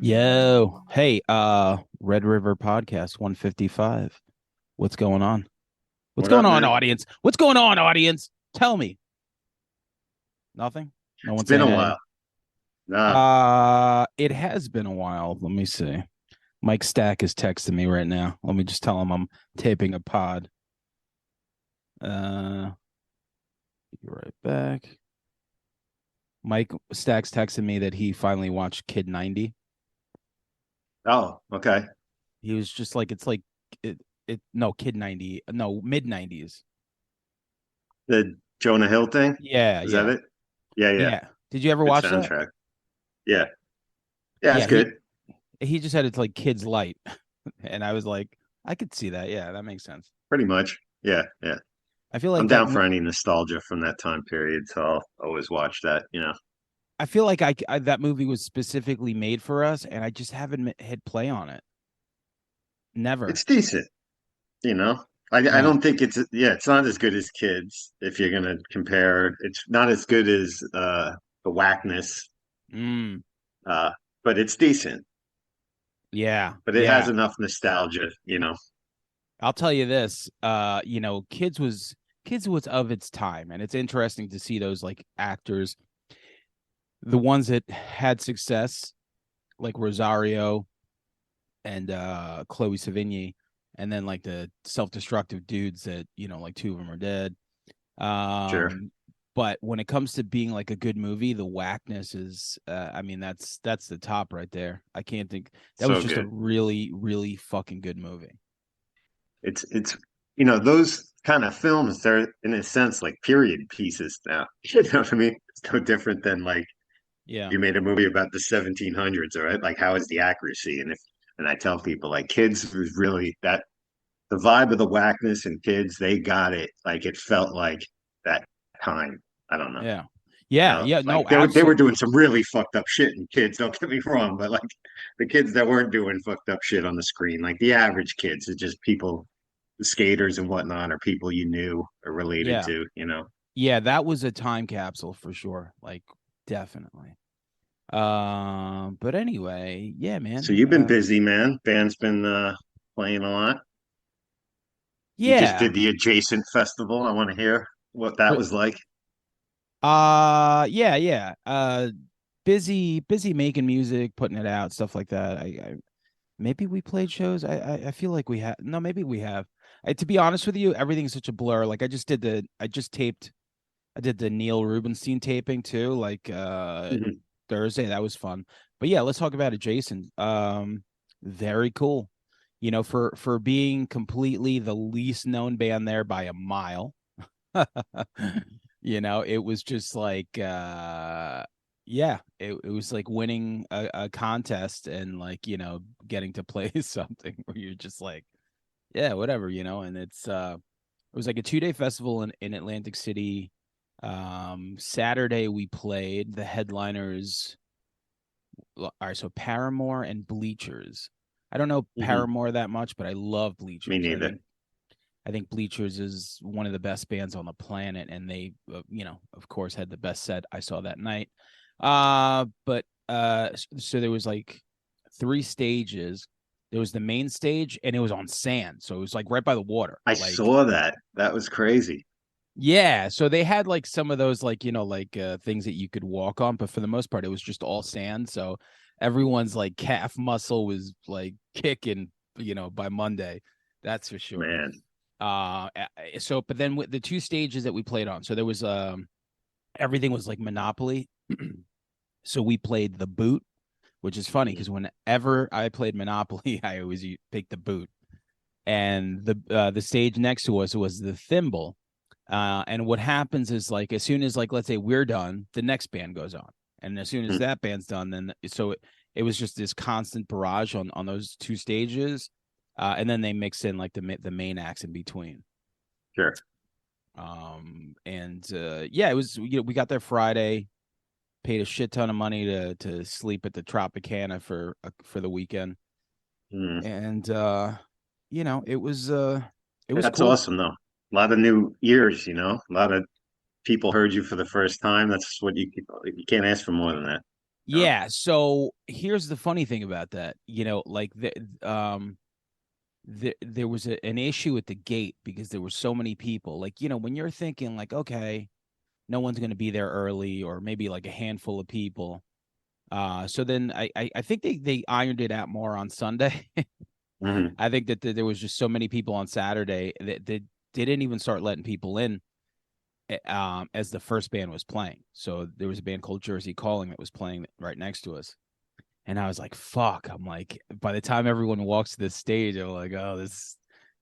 Yo, hey, Red River Podcast 155. What's going on? What's What going up, on, man? audience? What's going on, audience? Tell me. Nothing? No It's one been saying a hey. while. Nah, It has been a while. Let me see. Mike Stack is texting me right now. Let me just tell him I'm taping a pod. Be right back. Mike Stack's texting me that he finally watched Kid 90. oh, okay. He was just like, it's like no, Kid 90, no, mid 90s. The Jonah Hill thing? Yeah, Is that yeah. it? Yeah, yeah. Yeah. Did you ever Good watch that? soundtrack. Yeah. Yeah, it's Yeah, good. he just had it like Kids Light. And I was like, I could see that. Yeah, that makes sense. Pretty much. Yeah, yeah. I feel I'm like down for any nostalgia from that time period, so I'll always watch that. I feel like that movie was specifically made for us and I just haven't hit play on it. Never. It's decent, you know. I Yeah. don't think it's not as good as Kids if you're gonna compare. It's not as good as the Whackness, Mm, uh, but it's decent. yeah. But it has Yeah. enough nostalgia. I'll tell you this, Kids was of its time and it's interesting to see those like actors, the ones that had success like Rosario and Chloe Sevigny, and then like the self-destructive dudes that like two of them are dead. Sure. But when it comes to being like a good movie, the whackness is, I mean, that's the top right there. I can't think that was So just a good. really really fucking good movie. It's those kind of films, they're in a sense like period pieces now. You know what I mean? It's no different than like Yeah, you made a movie about the 1700s, all right? Like how is the accuracy? And I tell people like Kids was really that the vibe of the whackness and Kids, they got it. Like it felt like that time. I don't know. yeah, yeah, yeah. Like No, they were absolutely. doing some really fucked up shit in Kids, don't get me wrong, but like the kids that weren't doing fucked up shit on the screen, like the average kids, it's just people, skaters and whatnot, or people you knew or related Yeah, to. yeah. That was a time capsule for sure. Like definitely. But anyway, yeah, So man. you've been busy, man. Band's been playing a lot. You just Yeah. did the adjacent festival. I want to hear what that But was like. yeah, yeah. Busy making music, putting it out, stuff like that. I maybe we played shows. I feel like we have. No, maybe we have. To be honest with you, everything's such a blur. Like I just taped. I did the Neil Rubenstein taping too, like Mhm. Thursday. That was fun. But yeah, let's talk about it, Jason. Very cool. For being completely the least known band there by a mile. It was just like yeah, it was like winning a contest and like, getting to play something where you're just like, yeah, whatever, and it was like a 2-day festival in Atlantic City. Saturday we played the headliners. All right, so Paramore and Bleachers. I don't know Mhm. Paramore that much, but I love Me Bleachers. neither. I think Bleachers is one of the best bands on the planet, and they, of course, had the best set I saw that night. But so there was like 3 stages. There was the main stage, and it was on sand, so it was like right by the water. I Like, saw that. That was crazy. yeah, so they had like some of those like like things that you could walk on, but for the most part, it was just all sand. So everyone's like calf muscle was like kicking, by Monday. That's for sure. Man. But then with the 2 stages that we played on, so there was everything was like Monopoly. So we played the boot, which is funny Mhm. because whenever I played Monopoly, I always picked the boot. And the stage next to us was the thimble. And what happens is like as soon as like let's say we're done, the next band goes on, and as soon as Mhm. that band's done, then it was just this constant barrage on those 2 stages, and then they mix in like the main acts in between. Sure. And yeah, it was we got there Friday, paid a shit ton of money to sleep at the Tropicana for the weekend, Mhm. and it was That's cool. awesome, though. A lot of new ears. A lot of people heard you for the first time. That's what you can't ask for more than that. No? Yeah, so here's the funny thing about that. Like there was an issue at the gate because there were so many people. Like, when you're thinking like, okay, no one's going to be there early, or maybe like a handful of people. So then I think they ironed it out more on Sunday. Hmm. I think that there was just so many people on Saturday that they didn't even start letting people in as the first band was playing. So there was a band called Jersey Calling that was playing right next to us. And I was like, fuck. I'm like, by the time everyone walks to the stage, I'm like, oh, this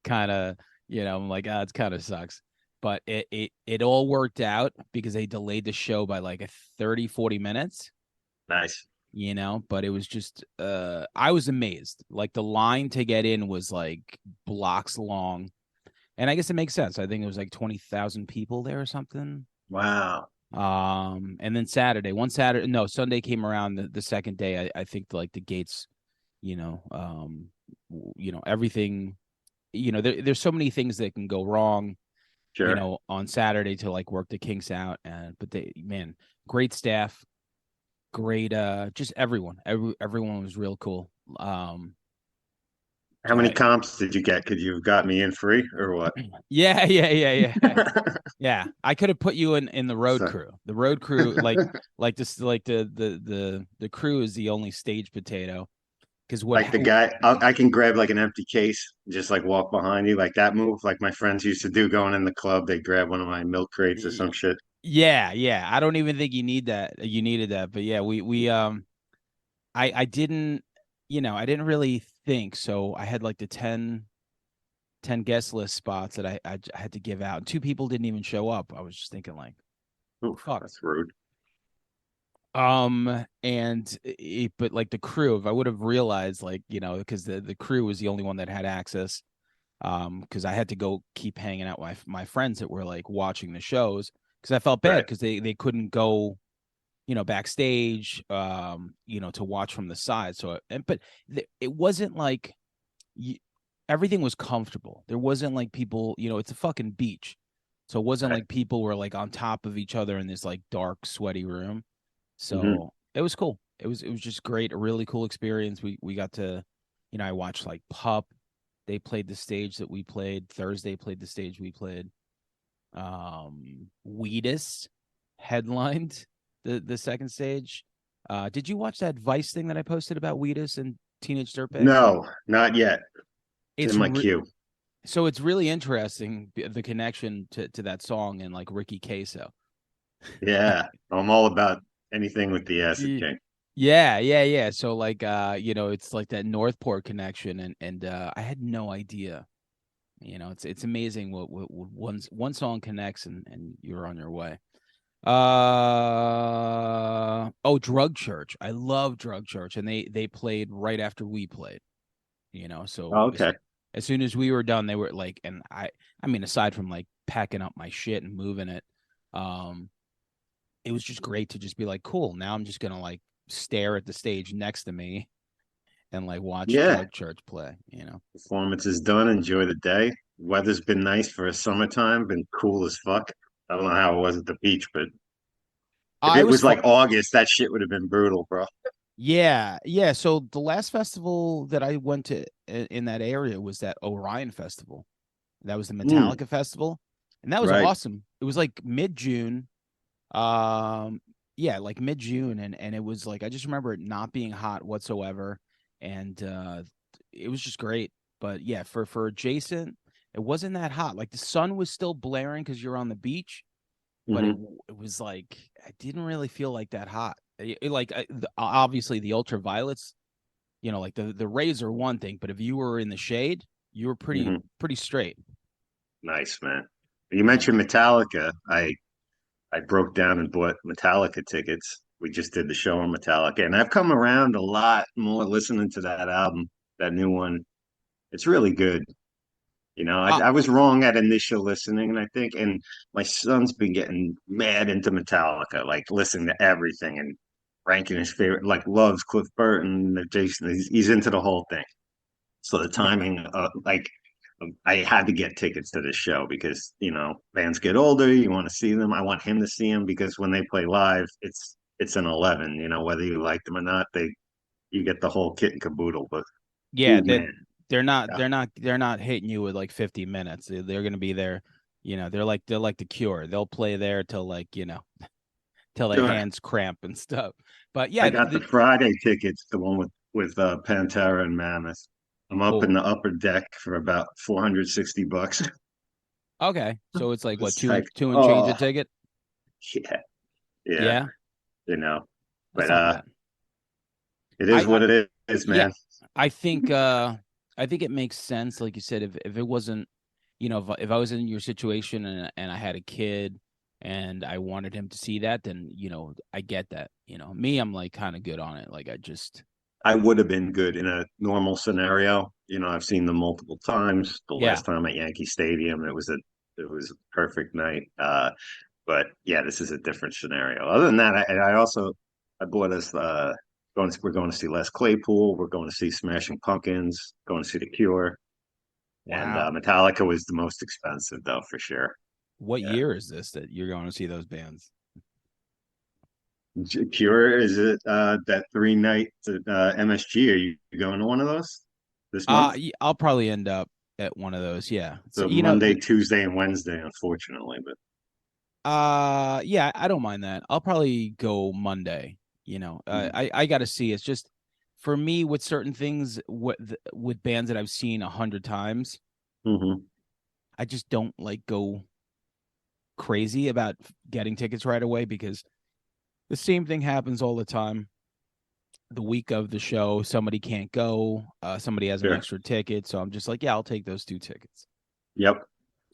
kind of, I'm like, ah, it kind of sucks. But it all worked out because they delayed the show by like a 30, 40 minutes, Nice. but it was just I was amazed. Like the line to get in was like blocks long. And I guess it makes sense. I think it was like 20,000 people there or something. Wow. And then Sunday came around the second day. I think like the gates, everything, there's so many things that can go wrong, Sure. on Saturday to like work the kinks out. But man, great staff, great, just everyone was real cool. How many I, comps did you get? Could you have got me in free or what? yeah, yeah. Yeah, I could have put you in the road So, crew. The road crew, like this, like the crew is the only stage potato. Because like the guy, I can grab like an empty case, just like walk behind you, like that move, like my friends used to do going in the club. They grab one of my milk crates or some shit. yeah. I don't even think you need that. You needed that, but yeah, I didn't, I didn't really think so. I had like the 10 guest list spots that I had to give out. And two people didn't even show up. I was just thinking like, Oof, fuck. that's rude. But like the crew, if I would have realized, like, because the crew was the only one that had access, because I had to go keep hanging out with my friends that were like watching the shows, because I felt bad Right. because they couldn't go, backstage, to watch from the side. But it wasn't like you, everything was comfortable. There wasn't like people, it's a fucking beach. So it wasn't Right. like people were like on top of each other in this like dark, sweaty room. Hmm. So it was cool. It was just great, a really cool experience. We got to, I watched like Pup. They played the stage that we played. Thursday played the stage we played. Wheatus headlined the second stage. Did you watch that Vice thing that I posted about Wheatus and Teenage Dirtbag? No, not yet. It's in It's my queue. so it's really interesting, the connection to that song and like Ricky Queso. Yeah, I'm all about anything with the acid Y- king. yeah. So like it's like that Northport connection, and I had no idea. It's amazing what one song connects, and you're on your way. Drug Church. I love Drug Church, and they played right after we played. So Oh, okay. as soon as we were done, they were like, and I mean, aside from like packing up my shit and moving it, um, it was just great to just be like, cool. Now I'm just gonna like stare at the stage next to me and like watch Yeah, Drug Church play. performance is done. Enjoy the day. Weather's been nice for a summertime. Been cool as fuck. I don't know how it was at the beach, but if It it was was fun. like August, that shit would have been brutal, bro. Yeah. So the last festival that I went to in that area was that Orion Festival. That was the Mm, Metallica Festival, and that was right. awesome. It was like mid-June. Um, yeah, like mid-June, and it was like I just remember it not being hot whatsoever, and it was just great. But yeah, for adjacent, it wasn't that hot. Like the sun was still blaring because you're on the beach, but it Hmm. it was like I didn't really feel like that hot. Obviously the ultraviolets, like the rays are one thing, but if you were in the shade, you were pretty Hmm. pretty straight. Nice, man. You Yeah. mentioned Metallica. I broke down and bought Metallica tickets. We just did the show on Metallica, and I've come around a lot more listening to that album, that new one. It's really good. Uh, I was wrong at initial listening, and I think, and my son's been getting mad into Metallica, like listening to everything and ranking his favorite, like loves Cliff Burton, Jason. He's into the whole thing. So the yeah. timing, like I had to get tickets to this show because fans get older. You want to see them. I want him to see them because when they play live, it's an 11. You know, whether you like them or not, you get the whole kit and caboodle. But Yeah, oh man, yeah, they're not hitting you with like 50 minutes. They're gonna be there, they're like the Cure. They'll play there till like, till their sure. hands cramp and stuff. But I yeah, got the Friday tickets, the one with Pantera and Mammoth. I'm up in cool. the upper deck for about $460. Okay. So it's like what, It's like, two and change a oh ticket? yeah, yeah, Yeah, you know. that's But not bad. it I, is I what it is, yeah, man. I think I think it makes sense, like you said, if it wasn't, if I was in your situation and I had a kid and I wanted him to see that, then I get that. Me, I'm like kind of good on it. Like I just I would have been good in a normal scenario. You know, I've seen them multiple times. The yeah. last time at Yankee Stadium, it was a perfect night. But yeah, this is a different scenario. Other than that, I also I bought us we're going to see Les Claypool. We're going to see Smashing Pumpkins. Going to see The Cure, and Wow. Metallica was the most expensive though for sure. What Yeah, year is this that you're going to see those bands? Cure is it that 3 night MSG? Are you going to one of those this month? I'll probably end up at one of those. Yeah. So So Monday, Tuesday, and Wednesday, unfortunately. But yeah, I don't mind that. I'll probably go Monday. I got to see. It's just for me with certain things, with bands that I've seen 100 times, mm-hmm. I just don't like go crazy about getting tickets right away because the same thing happens all the time. The week of the show, somebody can't go, somebody has an Sure. extra ticket, so I'm just like, yeah, I'll take those 2 tickets. Yep.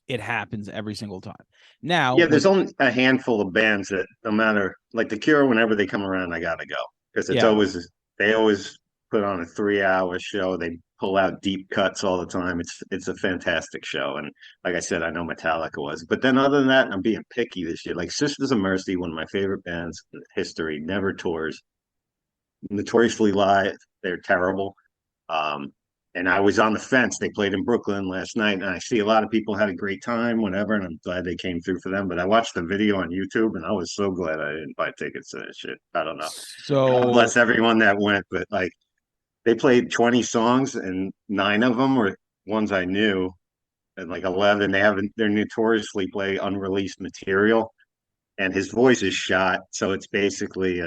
It happens every single time. Now Yeah, with there's only a handful of bands that no matter like the Cure, whenever they come around, I gotta go because it's yeah, always they always put on a 3 hour show. They pull out deep cuts all the time. It's a fantastic show, and like I said, I know Metallica was, but then other than that, I'm being picky this year. Like Sisters of Mercy, one of my favorite bands in history, never tours, notoriously live. They're terrible. Um, and I was on the fence. They played in Brooklyn last night, and I see a lot of people had a great time, whatever, and I'm glad they came through for them. But I watched the video on YouTube, and I was so glad I didn't buy tickets to that shit. I don't know. God so bless everyone that went, but like they played 20 songs, and 9 of them were ones I knew, and like 11 they're notoriously play unreleased material, and his voice is shot, so it's basically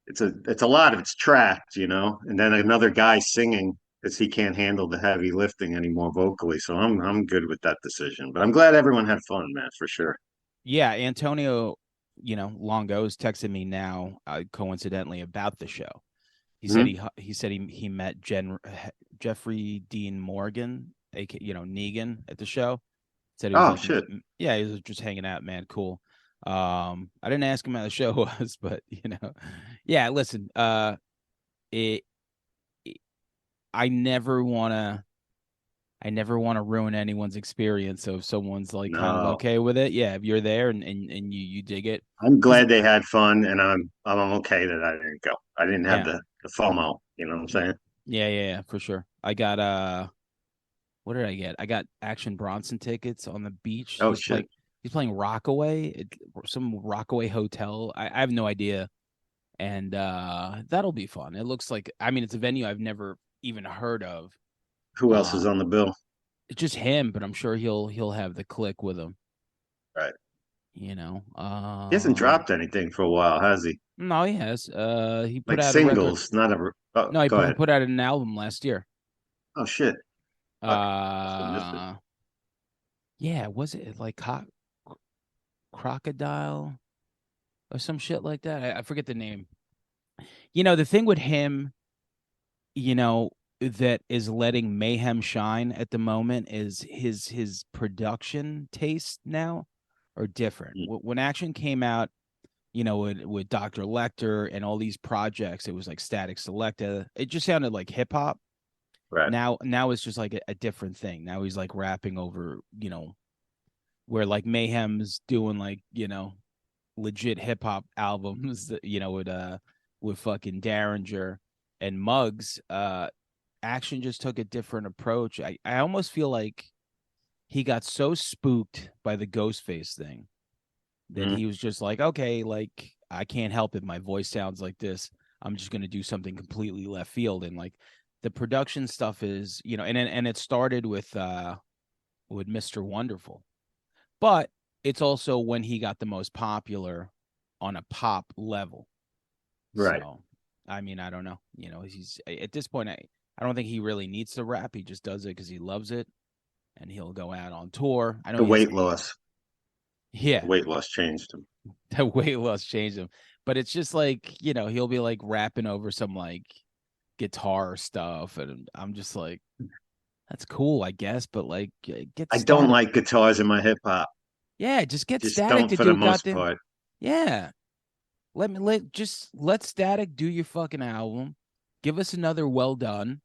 it's a lot of it's tracked, you know, and then another guy singing because he can't handle the heavy lifting anymore vocally. So I'm good with that decision. But I'm glad everyone had fun, man, for sure. yeah, Antonio, Longo's texted me now, coincidentally about the show. Hmm. He said he met Jeffrey Dean Morgan, aka Negan, at the show. Said he was Oh like, shit. yeah, he was just hanging out, man. Cool. I didn't ask him how the show was, but yeah. Listen, it, it I never wanna ruin anyone's experience. So if someone's like kind of No. okay with it, yeah, if you're there and you dig it, I'm because glad they had fun and I'm okay that I didn't go. I didn't have yeah, the FOMO, you know what I'm saying? yeah, for sure. I got what did I get? I got Action Bronson tickets on the beach. Oh shit. He's playing Rockaway, some Rockaway hotel. I have no idea. And that'll be fun. It looks like, I mean, it's a venue I've never even heard of. Who else is Uh on the bill? it's just him, but I'm sure he'll have the click with him, Right. you know. He hasn't dropped anything for a while, has he? No, he has. He put Like out a record. singles, not a oh, No, go he ahead. put out an album last year. Oh shit. Fuck. Must have missed it. Uh yeah, was it like Crocodile or some shit like that? I forget the name. The thing with him, that is letting Mayhem shine at the moment is his production taste now are different. Mm, When Action came out, with Dr. Lecter and all these projects, it was like Static Selecta. It just sounded like hip hop. right. Now it's just like a different thing. Now he's like rapping over, where like Mayhem's doing like, legit hip hop albums, with fucking Derringer and Muggs. Action just took a different approach. I almost feel like he got so spooked by the Ghostface thing that Mm, he was just like, okay, like I can't help it. My voice sounds like this. I'm just gonna do something completely left field. And like the production stuff is, and it started with Mr. Wonderful, but it's also when he got the most popular on a pop level. Right. So, I mean, I don't know. He's at this point. I don't think he really needs to rap. He just does it because he loves it, and he'll go out on tour. I know The he has. weight loss. The Yeah, weight loss changed him. the weight loss changed him, but it's just like he'll be like rapping over some like guitar stuff, and I'm just like, that's cool, I guess, but like, get I don't Static. like guitars in my hip hop. Yeah, just get Just Static don't to for the do most goddamn. part. Yeah, let Static do your fucking album. Give us another well done.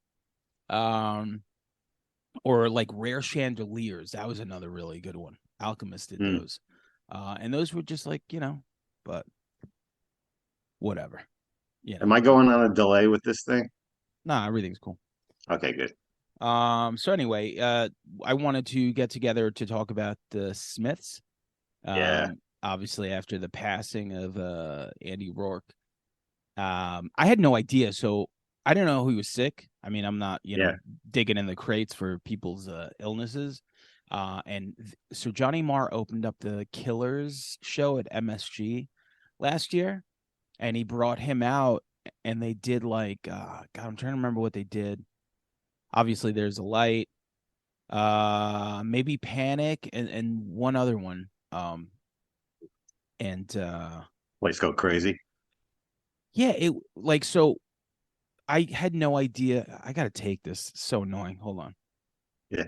Um, or like Rare Chandeliers. That was another really good one. Alchemist did Hmm. those. And those were just like, but whatever. Am I going on a delay with this thing? Nah, everything's cool. Okay, good. So anyway, I wanted to get together to talk about the Smiths. Yeah, Obviously after the passing of Andy Rourke. I had no idea, so I didn't know he was sick. I mean, I'm not, yeah. digging in the crates for people's illnesses. So Johnny Marr opened up the Killers show at MSG last year, and he brought him out, and they did like, God, I'm trying to remember what they did. Obviously, there's a light, maybe Panic, and one other one. And Place go crazy. yeah, it like so. I had no idea. I gotta take this. It's so annoying. Hold on. Yeah.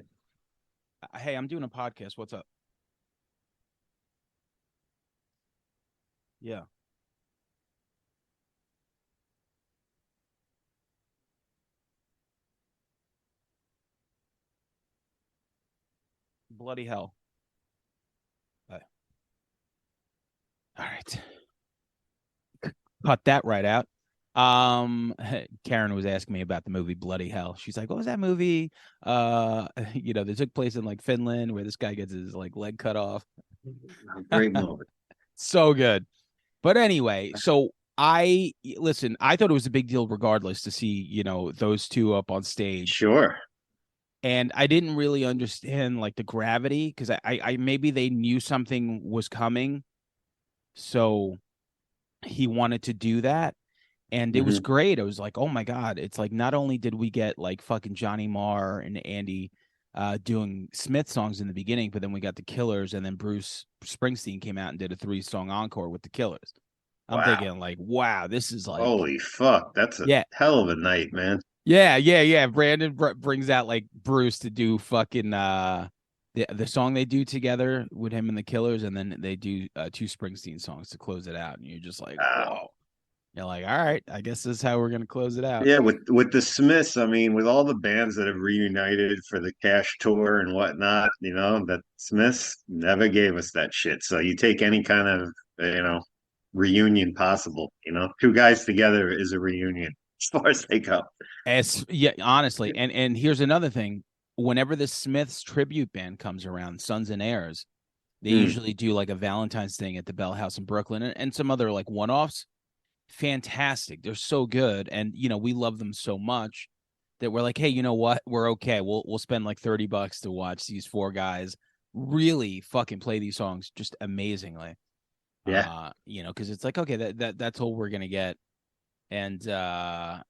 Hey, I'm doing a podcast. What's up? Yeah. Bloody hell. All right. Cut that right out. Karen was asking me about the movie Bloody Hell. She's like, "What was that movie? That took place in like Finland where this guy gets his like leg cut off." Great movie. So good. But anyway, so I listen, I thought it was a big deal regardless to see, those two up on stage. Sure. And I didn't really understand like the gravity because I maybe they knew something was coming, so he wanted to do that, and it was Hmm. great. It was like, oh my god, it's like not only did we get like fucking Johnny Marr and Andy doing Smith songs in the beginning, but then we got the Killers, and then Bruce Springsteen came out and did a 3-song encore with the Killers. I'm Wow. thinking like, wow, this is like, Holy fuck. That's a yeah, hell of a night, man. yeah. Brandon brings out like Bruce to do fucking the song they do together with him and the Killers, and then they do 2 Springsteen songs to close it out, and you're just like, Wow. whoa. You're like, all right, I guess this is how we're gonna close it out. Yeah, with the Smiths, I mean, with all the bands that have reunited for the Cash tour and whatnot, that Smiths never gave us that shit. So you take any kind of, reunion possible, two guys together is a reunion as far as they go. Yeah, honestly, and here's another thing: whenever the Smiths tribute band comes around, Sons and Heirs, they Mm, usually do like a Valentine's thing at the Bell House in Brooklyn, and some other like one-offs. Fantastic, they're so good, and we love them so much that we're like, hey, you know what? We're okay. We'll spend like $30 to watch these four guys really fucking play these songs just amazingly. yeah. Because it's like, okay, that's all we're gonna get. And I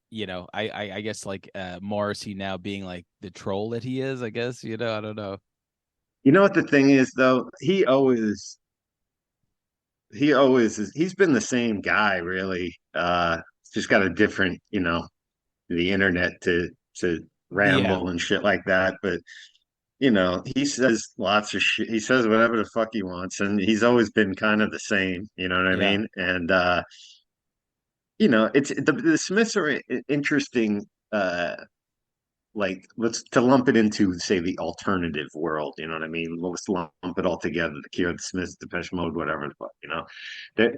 guess like Morrissey now being like the troll that he is, I guess, I don't know. You know what the thing is though? He always is he's been the same guy, really. Just got a different, the internet to Yeah, ramble and shit like that. But he says lots of shit. He says whatever the fuck he wants, and he's always been kind of the same. You know what I yeah, mean? And it's the Smiths are interesting. Like let's to lump it into say the alternative world. You know what I mean? Let's lump it all together. The Cure, the Smiths, Depeche Mode, whatever the fuck. That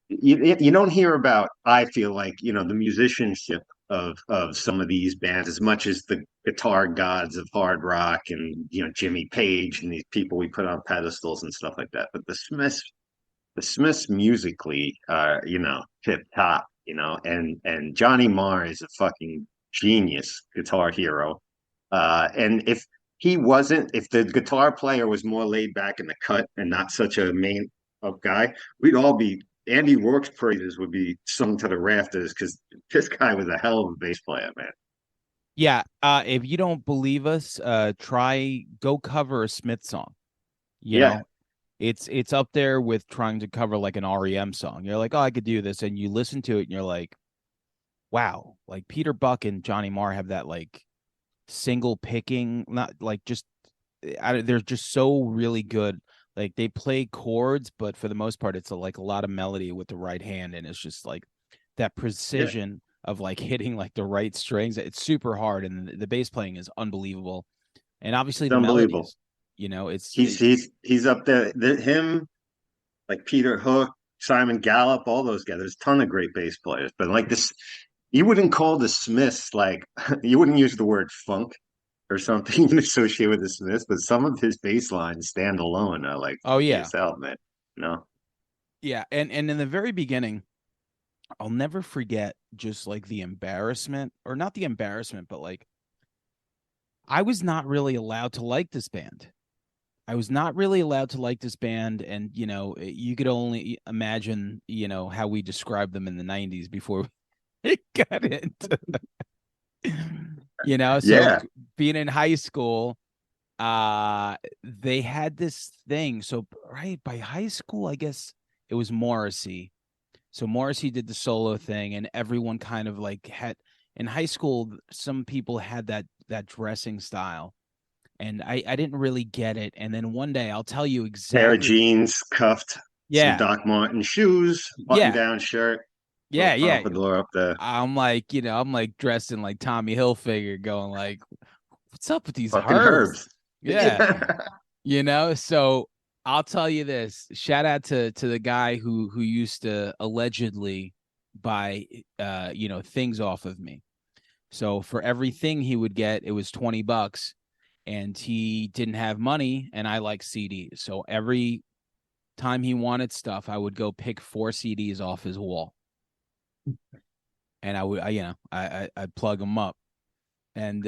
you don't hear about. I feel like the musicianship of some of these bands as much as the guitar gods of hard rock and Jimmy Page and these people we put on pedestals and stuff like that. But the Smiths the Smiths musically are, tip top, and Johnny Marr is a fucking genius guitar hero. And if the guitar player was more laid back in the cut and not such a main up guy, we'd all be Andy Rourke's praises would be sung to the rafters because this guy was a hell of a bass player, man. Yeah, if you don't believe us, try go cover a Smith song. You Yeah, know, it's up there with trying to cover like an REM song. You're like, oh, I could do this, and you listen to it, and you're like, wow, like Peter Buck and Johnny Marr have that like single picking, not like just they're just so really good. Like they play chords, but for the most part, it's like a lot of melody with the right hand, and it's just like that yeah, precision of like hitting like the right strings. It's super hard, and the bass playing is unbelievable, and obviously it's the unbelievable. melodies. You know, it's He's up there. Him, like Peter Hook, Simon Gallup, all those guys. There's a ton of great bass players, but like this, you wouldn't call the Smiths like you wouldn't use the word funk or something even associated with the Smiths, but some of his bass lines stand alone are like oh funky yeah, as hell, man. No, yeah, and in the very beginning, I'll never forget just like the embarrassment, or not the embarrassment, but like I was not really allowed to like this band. I was not really allowed to like this band, and you could only imagine, how we described them in the '90s before we got into, so yeah, being in high school, they had this thing. So right by high school, I guess it was Morrissey. So Morrissey did the solo thing, and everyone kind of like had in high school. Some people had that dressing style, and I didn't really get it. And then one day, I'll tell you pair of exactly. jeans, cuffed, some Yeah, Doc Martin shoes, button yeah, down shirt, little yeah. pompadour up there, I'm like dressed in like Tommy Hilfiger, going like, "What's up with these fucking herbs?" herbs. Yeah, So I'll tell you this. Shout out to the guy who used to allegedly buy things off of me. So for everything he would get, it was $20, and he didn't have money, and I like CDs. So every time he wanted stuff, I would go pick 4 CDs off his wall, and I would, I'd plug them up. And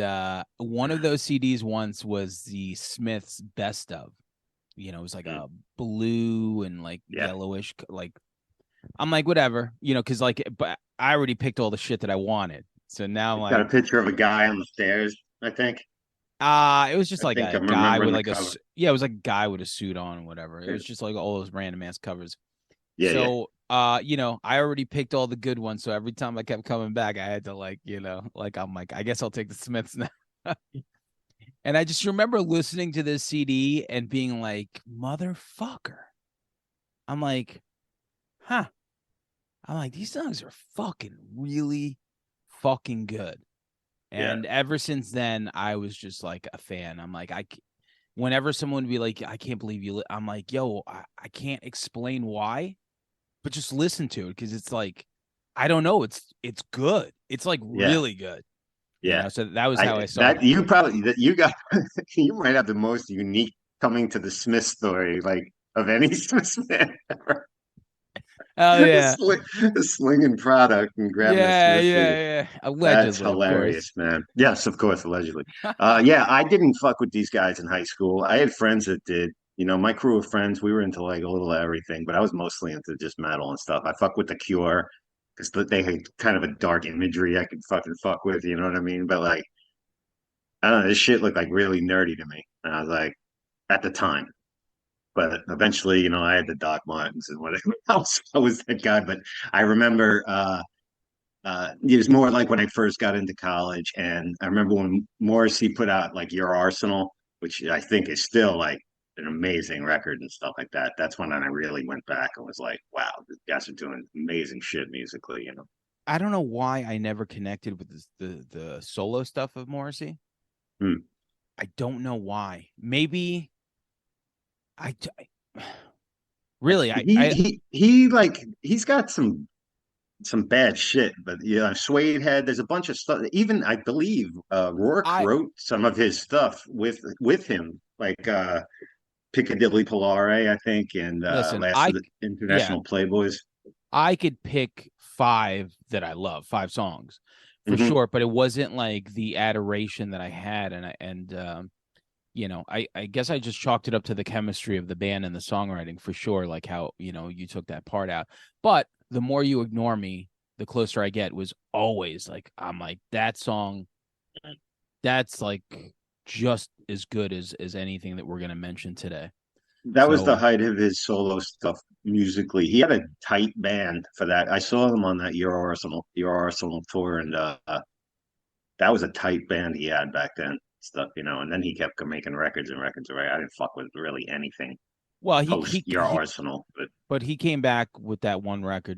one of those CDs once was the Smiths Best of. It was like Mm, a blue and like yeah, yellowish, like I'm like whatever, because like, but I already picked all the shit that I wanted. So now I'm it's got a like, picture of a guy on the stairs. I think. it was just I like think a I'm guy with remembering the like cover. yeah, it was like a guy with a suit on, whatever. It Yeah, was just like all those random ass covers. yeah, yeah. So, I already picked all the good ones. So every time I kept coming back, I had to like, like I'm like, I guess I'll take the Smiths now. And I just remember listening to this CD and being like, motherfucker. I'm like, huh. I'm like, these songs are fucking really fucking good. Yeah. And ever since then, I was just like a fan. I'm like, whenever someone would be like, I can't believe you, I'm like, yo, I can't explain why, but just listen to it because it's like, I don't know, it's good. It's like Yeah, really good, yeah. So that was how I I saw that them. you probably that you got you might have the most unique coming to the Smith story, like of any Smith man ever. Oh yeah, Slinging product and grabbing a yeah, Smith yeah, CD. yeah. That's Allegedly, of course. hilarious, man. Yes, of course, allegedly. Yeah, I didn't fuck with these guys in high school. I had friends that did. My crew of friends, we were into like a little of everything, but I was mostly into just metal and stuff. I fuck with The Cure because they had kind of a dark imagery I could fucking fuck with, you know what I mean? But like, I don't know, this shit looked like really nerdy to me. And I was like, at the time. But eventually, I had the Doc Martens and whatever else. I was that guy. But I remember it was more like when I first got into college. And I remember when Morrissey put out like Your Arsenal, which I think is still like an amazing record and stuff like that. That's when I really went back and was like, wow, these guys are doing amazing shit musically. I don't know why I never connected with the solo stuff of Morrissey. Hmm. I don't know why. Maybe I really He like he's got some bad shit, but Suede had there's a bunch of stuff. Even I believe Rourke I wrote some of his stuff with him. Like Piccadilly Polare, I think, and Listen, Last of the yeah, International Playboys. I could pick five that I love, five songs for Hmm. sure, but it wasn't like the adoration that I had, I guess I just chalked it up to the chemistry of the band and the songwriting for sure, like how, you took that part out. But the more you ignore me, the closer I get was always like, I'm like, that song, that's like just as good as anything that we're gonna mention today. That was the So height of his solo stuff musically. He had a tight band for that. I saw him on that Your Arsenal tour, and that was a tight band he had back then. Stuff, and then he kept making records and records. Right, I didn't fuck with really anything well he post he Your he Arsenal, but but he came back with that one record,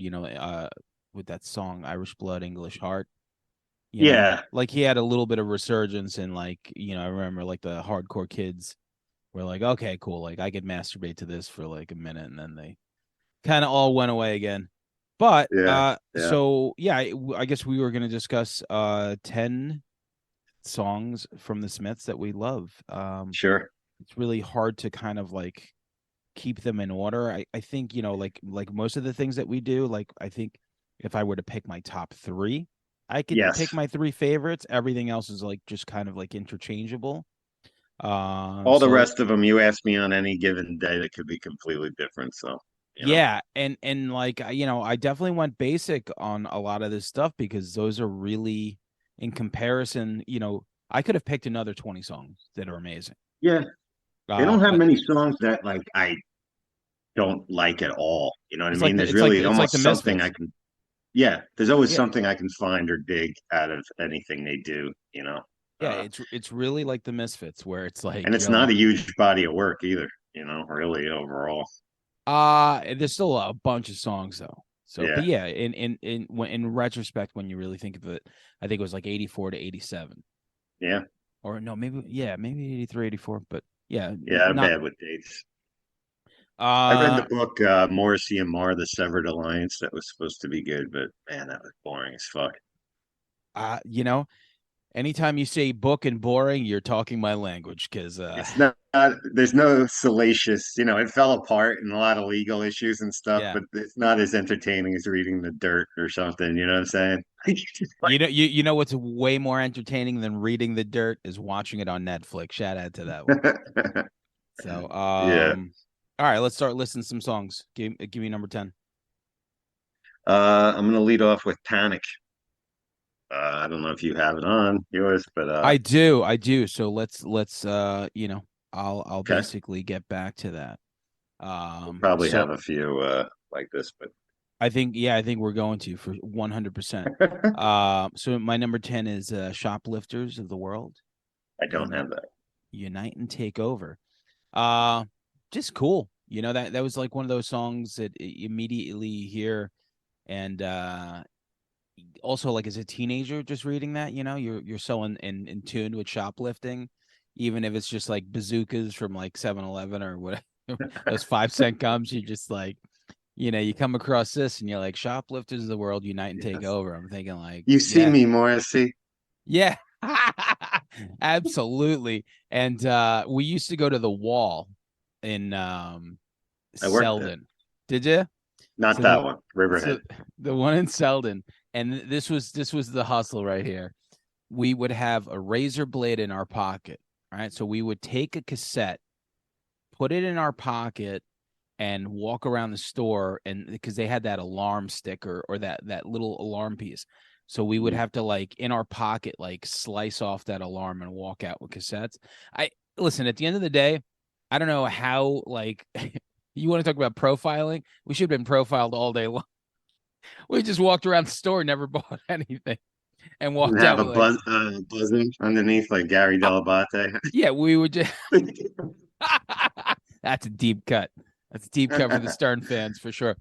with that song Irish Blood, English Heart, yeah, like he had a little bit of resurgence and like, I remember like the hardcore kids were like, okay, cool, like I could masturbate to this for like a minute and then they kind of all went away again. But yeah, yeah, so yeah, I guess we were going to discuss 10 songs from the Smiths that we love. sure, It's really hard to kind of like keep them in order. I think, like most of the things that we do, like I think if I were to pick my top 3, I could pick yes. my 3 favorites. Everything else is like just kind of like interchangeable. All the So rest of them, you ask me on any given day, that could be completely different. So, you know, yeah, and like I definitely went basic on a lot of this stuff because those are really in comparison, I could have picked another 20 songs that are amazing. yeah, they don't have But many songs that like I don't like at all. You know what I it's like mean? the There's it's like really it's like the almost something I Misfits. can, yeah, there's always Yeah. something I can find or dig out of anything they do, Yeah, Uh, it's really like the Misfits where it's and like it's you're not like, a huge body of work either, really overall. there's still a bunch of songs though. So, but Yeah, yeah, in retrospect, when you really think of it, I think it was like 84 to 87, yeah, or no, maybe 83, 84. But yeah, yeah, I'm not bad with dates. I read the uh book Morrissey and Marr, The Severed Alliance. That was supposed to be good, but man, that was boring as fuck. uh you know, anytime you say book and boring, you're talking my language because It's not, there's no salacious, it fell apart and a lot of legal issues and stuff, yeah. but it's not as entertaining as reading The Dirt or something. You know what I'm saying? You know what's way more entertaining than reading the dirt is watching it on Netflix. Shout out to that one. So, Yeah. all right, let's start listing some songs. Give me number 10. I'm gonna lead off with Panic. I don't know if you have it on yours, but I do. So let's I'll okay. basically get back to that. We'll probably So have a few like this, but I think we're going to for 100%. So my number 10 is Shoplifters of the World. I don't Unite have that. Unite and Take Over. Uh just cool. That was like one of those songs that immediately you hear and also like as a teenager just reading that, you're so in tune with shoplifting, even if it's just like bazookas from like 7-Eleven or whatever, those 5-cent gums, you just like, you come across this and you're like, shoplifters of the world unite and take Yes. over. I'm thinking like, You see yeah, me, Morrissey. yeah. Absolutely. And we used to go to the Wall in I worked there. Selden. Did you? Not So the that one. so Riverhead. the one in Selden, and this was the hustle right here. We would have a razor blade in our pocket, right? So we would take a cassette, put it in our pocket, and walk around the store, and because they had that alarm sticker or that little alarm piece. So we would Mhm. have to like in our pocket, like slice off that alarm and walk out with cassettes. I listen, at the end of the day, I don't know how like you want to talk about profiling. We should have been profiled all day long. We just walked around the store, never bought anything, and And walked have out a with like, buzzing underneath like Gary uh, Delabate. yeah, we would just. That's a deep cut. That's a deep cut for the Stern fans for sure.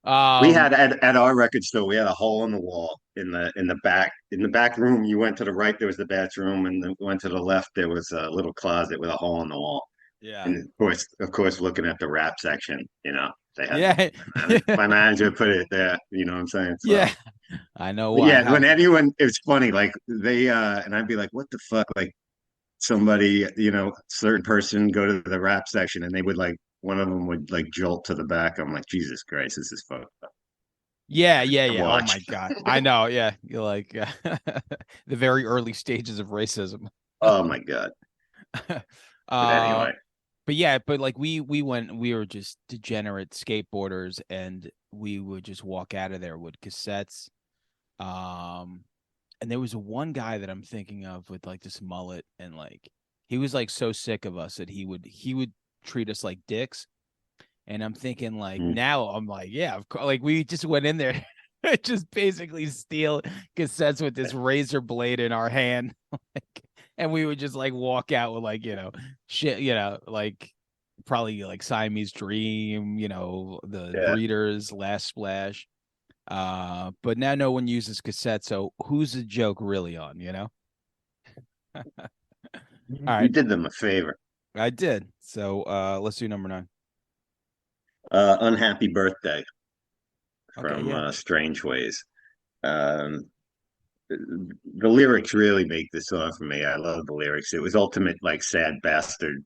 We Um, had at our record store, we had a hole in the wall in the back room. You went to the right, there was the bathroom, and then went to the left, there was a little closet with a hole in the wall. yeah, And of course, looking at the rap section, they had yeah, my manager put it there. You know what I'm saying? So, yeah. I know but why. yeah, How? when anyone, it's funny, like they and I'd be like, "What the fuck?" Like somebody, certain person go to the rap section and they would like one of them would like jolt to the back. I'm like, Jesus Christ, this is fucked up Yeah, yeah, to yeah. Oh watch. my God. I know. Yeah. You're like the very early stages of racism. Oh my God. But uh anyway, but yeah, but like we were just degenerate skateboarders and we would just walk out of there with cassettes. Um and there was one guy that I'm thinking of with like this mullet and like he was like so sick of us that he would treat us like dicks. And I'm thinking like mm, now I'm like, yeah, of course, like we just went in there just basically steal cassettes with this razor blade in our hand. Like, and we would just like walk out with like, shit, like probably like Siamese Dream, the yeah. Breeders, Last Splash. But now no one uses cassettes, so who's the joke really on, All You right, did them a favor. I did. So let's do number 9. Unhappy Birthday Okay, from yeah. Strange Ways. Um, the lyrics really make this song for me. I love the lyrics. It was ultimate like sad bastard,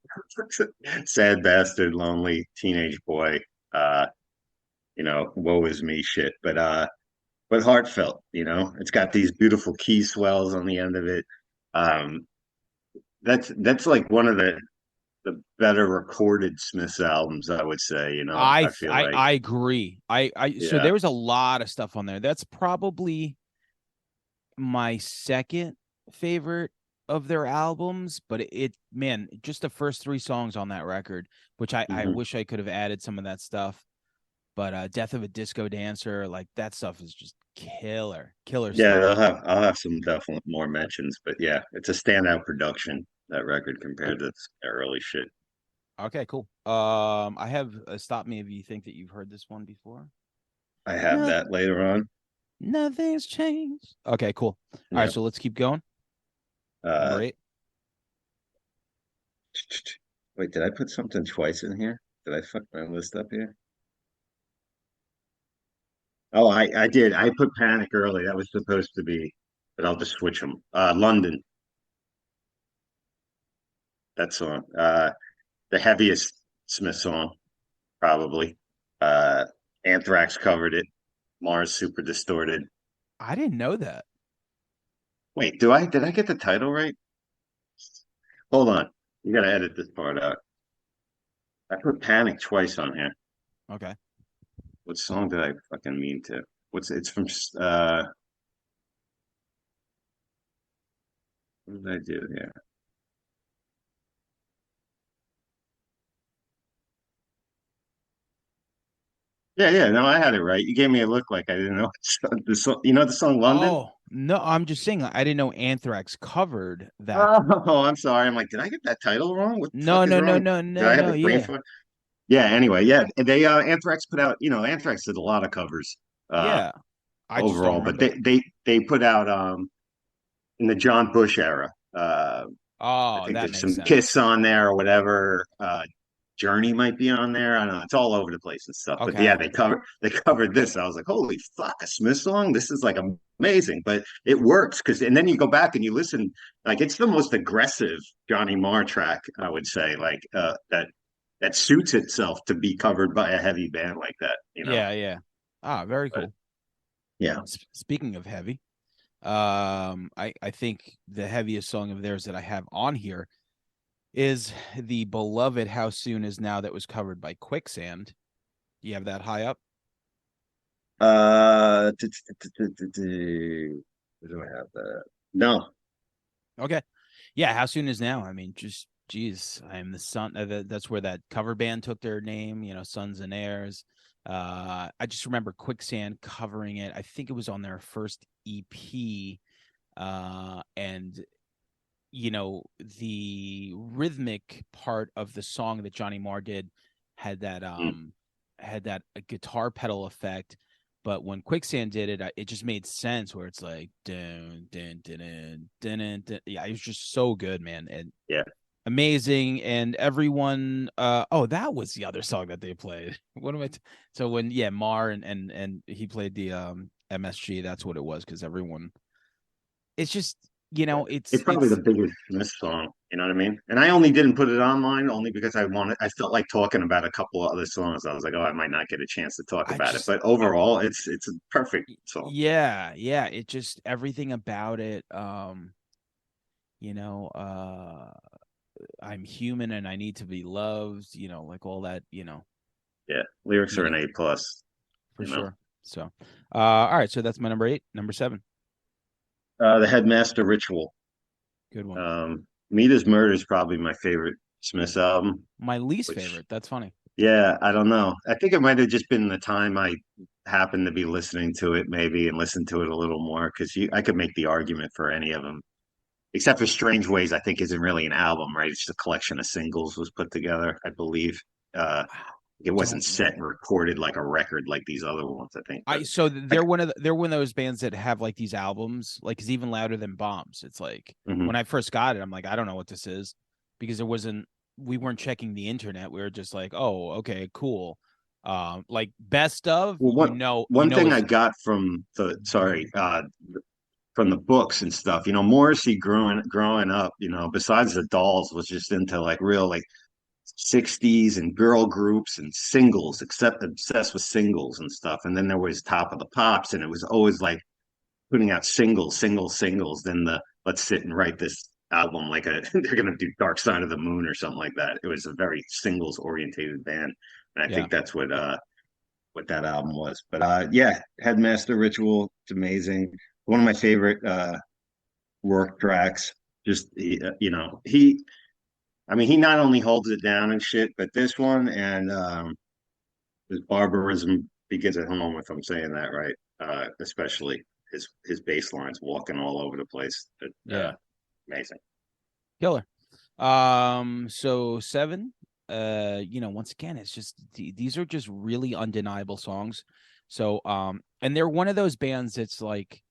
sad bastard, lonely teenage boy. Uh, woe is me shit. But heartfelt. It's got these beautiful key swells on the end of it. Um, that's like one of the better recorded Smiths albums, I would say. I I th- feel I like, I agree. So yeah. there was a lot of stuff on there. That's probably my second favorite of their albums, but man, just the first 3 songs on that record, which I Hmm. wish I could have added some of that stuff. But Death of a Disco Dancer, like that stuff is just killer Yeah, stuff. I'll have some definite more mentions, but yeah, it's a standout production, that record compared to their early shit. Okay, cool. I have stop me if you think that you've heard this one before. I have No, that later on. nothing's changed. Okay, cool. All right, Yeah. so let's keep going. Number Uh, 8. wait, did I put something twice in here? Did I fuck my list up here? Oh, I did. I put Panic early. That was supposed to be, but I'll just switch them. London, that song. The heaviest Smith song, probably. Uh, Anthrax covered it. Mars Super Distorted. I didn't know that. Wait, did I get the title right? Hold on. You gotta edit this part out. I put Panic twice on here. Okay. What song did I fucking mean to? It's from what did I do here? Yeah, yeah, no, I had it right. You gave me a look like I didn't know the song, the song London? Oh, no, I'm just saying I didn't know Anthrax covered that. Oh, I'm sorry. I'm like, did I get that title wrong? What the fuck No, is no, no, wrong? no, Did no, I have no. a brain Yeah. fart? Yeah, anyway, yeah. They Anthrax put out, Anthrax did a lot of covers Yeah. I just don't overall, but remember. they put out in the John Bush era. I Oh, think that there's makes some Kiss sense. on there or whatever. Journey might be on there. I don't know. It's all over the place and stuff. But yeah, Okay. they covered this. I was like, holy fuck, a Smith song. This is like amazing. But it works and then you go back and you listen. Like it's the most aggressive Johnny Marr track, I would say. Like that suits itself to be covered by a heavy band like that. Yeah, yeah. Ah, very But cool. yeah. Speaking of heavy, I think the heaviest song of theirs that I have on here is the beloved "How Soon Is Now" that was covered by Quicksand. Do you have that high up? Where do I have that? No. Okay. Yeah, "How Soon Is Now." I mean, just geez, I am the son. That's where that cover band took their name. Sons and Heirs. I just remember Quicksand covering it. I think it was on their first EP. And the rhythmic part of the song that Johnny Marr did had that Mm. guitar pedal effect, but when Quicksand did it, it just made sense where it's like dun, dun, dun, dun, dun, dun, dun. Yeah, it was just so good, man, and Yeah. amazing. And everyone, oh, that was the other song that they played. What am I? So when Marr and he played the MSG, that's what it was because everyone. It's just It's probably the it's biggest Smith song. You know what I mean? And I only didn't put it online only because I felt like talking about a couple of other songs. I was like, oh, I might not get a chance to talk I about it. just But overall, it's a perfect song. yeah, yeah, it just everything about it, you know, I'm human and I need to be loved, like all that, Yeah. Lyrics you are an know, A plus, for you know. sure. So, all right, so that's my number 8. Number 7, The Headmaster Ritual. good one. Meat is Murder is probably my favorite Smiths album, My least which favorite. That's funny. yeah, I don't know. I think it might have just been the time I happened to be listening to it, maybe, and listen to it a little more because I could make the argument for any of them, except for Strange Ways. I think isn't really an album, right? It's just a collection of singles was put together, I believe. Uh, it wasn't Don't set know. and recorded like a record like these other ones, I think. But They're like, one of those bands that have like these albums, like it's even louder than Bombs. It's like when mhm. I first got it, I'm like, I don't know what this is because we weren't checking the internet. We were just like, oh, okay, cool. Like best of, Well, one thing I is got from the sorry, from the books and stuff. Morrissey growing up, besides the Dolls, was just into like real like 60s and girl groups and singles, except obsessed with singles and stuff. And then there was Top of the Pops, and it was always like putting out singles. Then the let's sit and write this album like they're gonna do Dark Side of the Moon or something like that. It was a very singles orientated band, and I yeah. think that's what that album was. But yeah, Headmaster Ritual, it's amazing. One of my favorite work tracks. Just I mean, he not only holds it down and shit, but this one and his barbarism begins at home. If I'm saying that right, especially his bass lines walking all over the place. Yeah. Amazing. Killer. So 7, once again, it's just these are just really undeniable songs. So, and they're one of those bands that's like,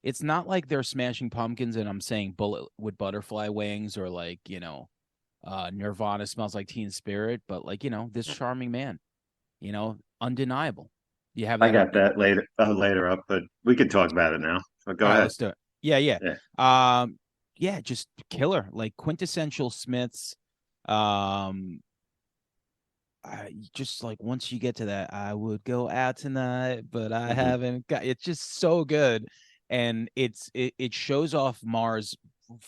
it's not like they're Smashing Pumpkins and I'm saying Bullet with Butterfly Wings or like, Nirvana Smells Like Teen Spirit, but like, this charming man, undeniable. You have I that. got that later up, but we could talk about it now. So go All right, ahead. let's do it. Yeah, yeah. Yeah, Yeah, just killer, like quintessential Smiths. Um, just like once you get to that, I would go out tonight, but I hmm haven't got. It's just so good, and it shows off Mars'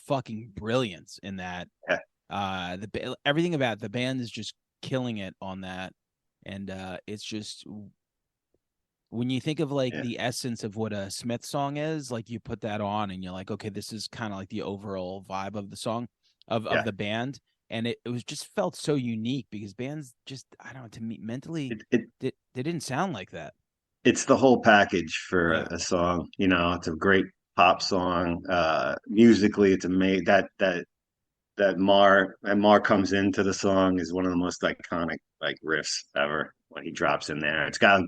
fucking brilliance in that. yeah, Everything about the band is just killing it on that, and it's just when you think of like yeah, the essence of what a Smith song is, like you put that on and you're like, okay, this is kind of like the overall vibe of the song of yeah. the band. And it was just felt so unique because bands just, I don't know, to me mentally It they didn't sound like that. it's the whole package for Yeah. a song. It's a great pop song. Musically, it's amazing. Mar comes into the song is one of the most iconic like riffs ever when he drops in there. It's got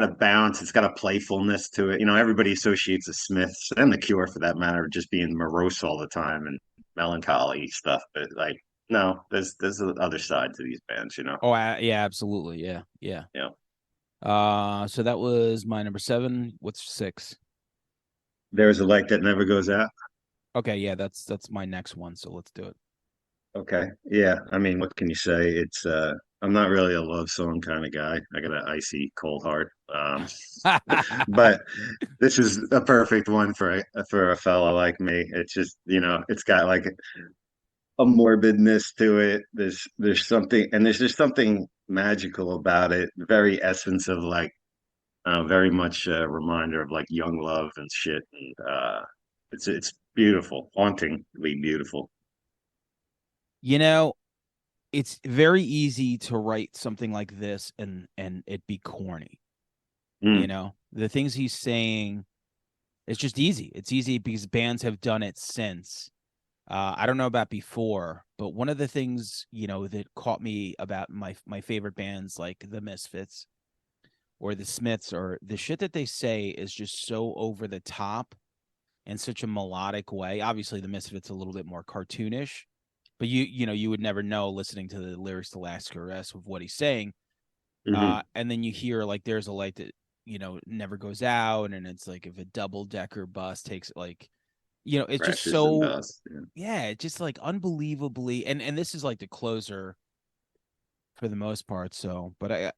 a bounce, it's got a playfulness to it. Everybody associates the Smiths and the Cure for that matter just being morose all the time and melancholy stuff. But like no, there's the other side to these bands. Oh, yeah, absolutely. Yeah. Yeah. You know. So that was my number 7. What's 6? There's a light that never goes out. Okay, yeah, that's my next one. So let's do Okay. Yeah. I mean, what can you say? I'm not really a love song kind of guy. I got an icy cold heart. it. But this is a perfect one for a fellow like me. It's just, it's got like a morbidness to it. There's something and there's just something magical about it. Very essence of like very much a reminder of like young love and shit. And it's beautiful, hauntingly beautiful. you know, it's very easy to write something like this and it be corny. Mm, The things he's saying, it's just easy. It's easy because bands have done it since. I don't know about before, but one of the things that caught me about my favorite bands like the Misfits or the Smiths or the shit that they say is just so over the top in such a melodic way. Obviously, the Misfits a little bit more cartoonish, but you would never know listening to the lyrics to Last Caress of what he's saying. hmm And then you hear like there's a light that never goes out, and it's like if a double decker bus takes like it's just Crashes and so, dust. Yeah. yeah, just like unbelievably, and this is like the closer for the most part. So, but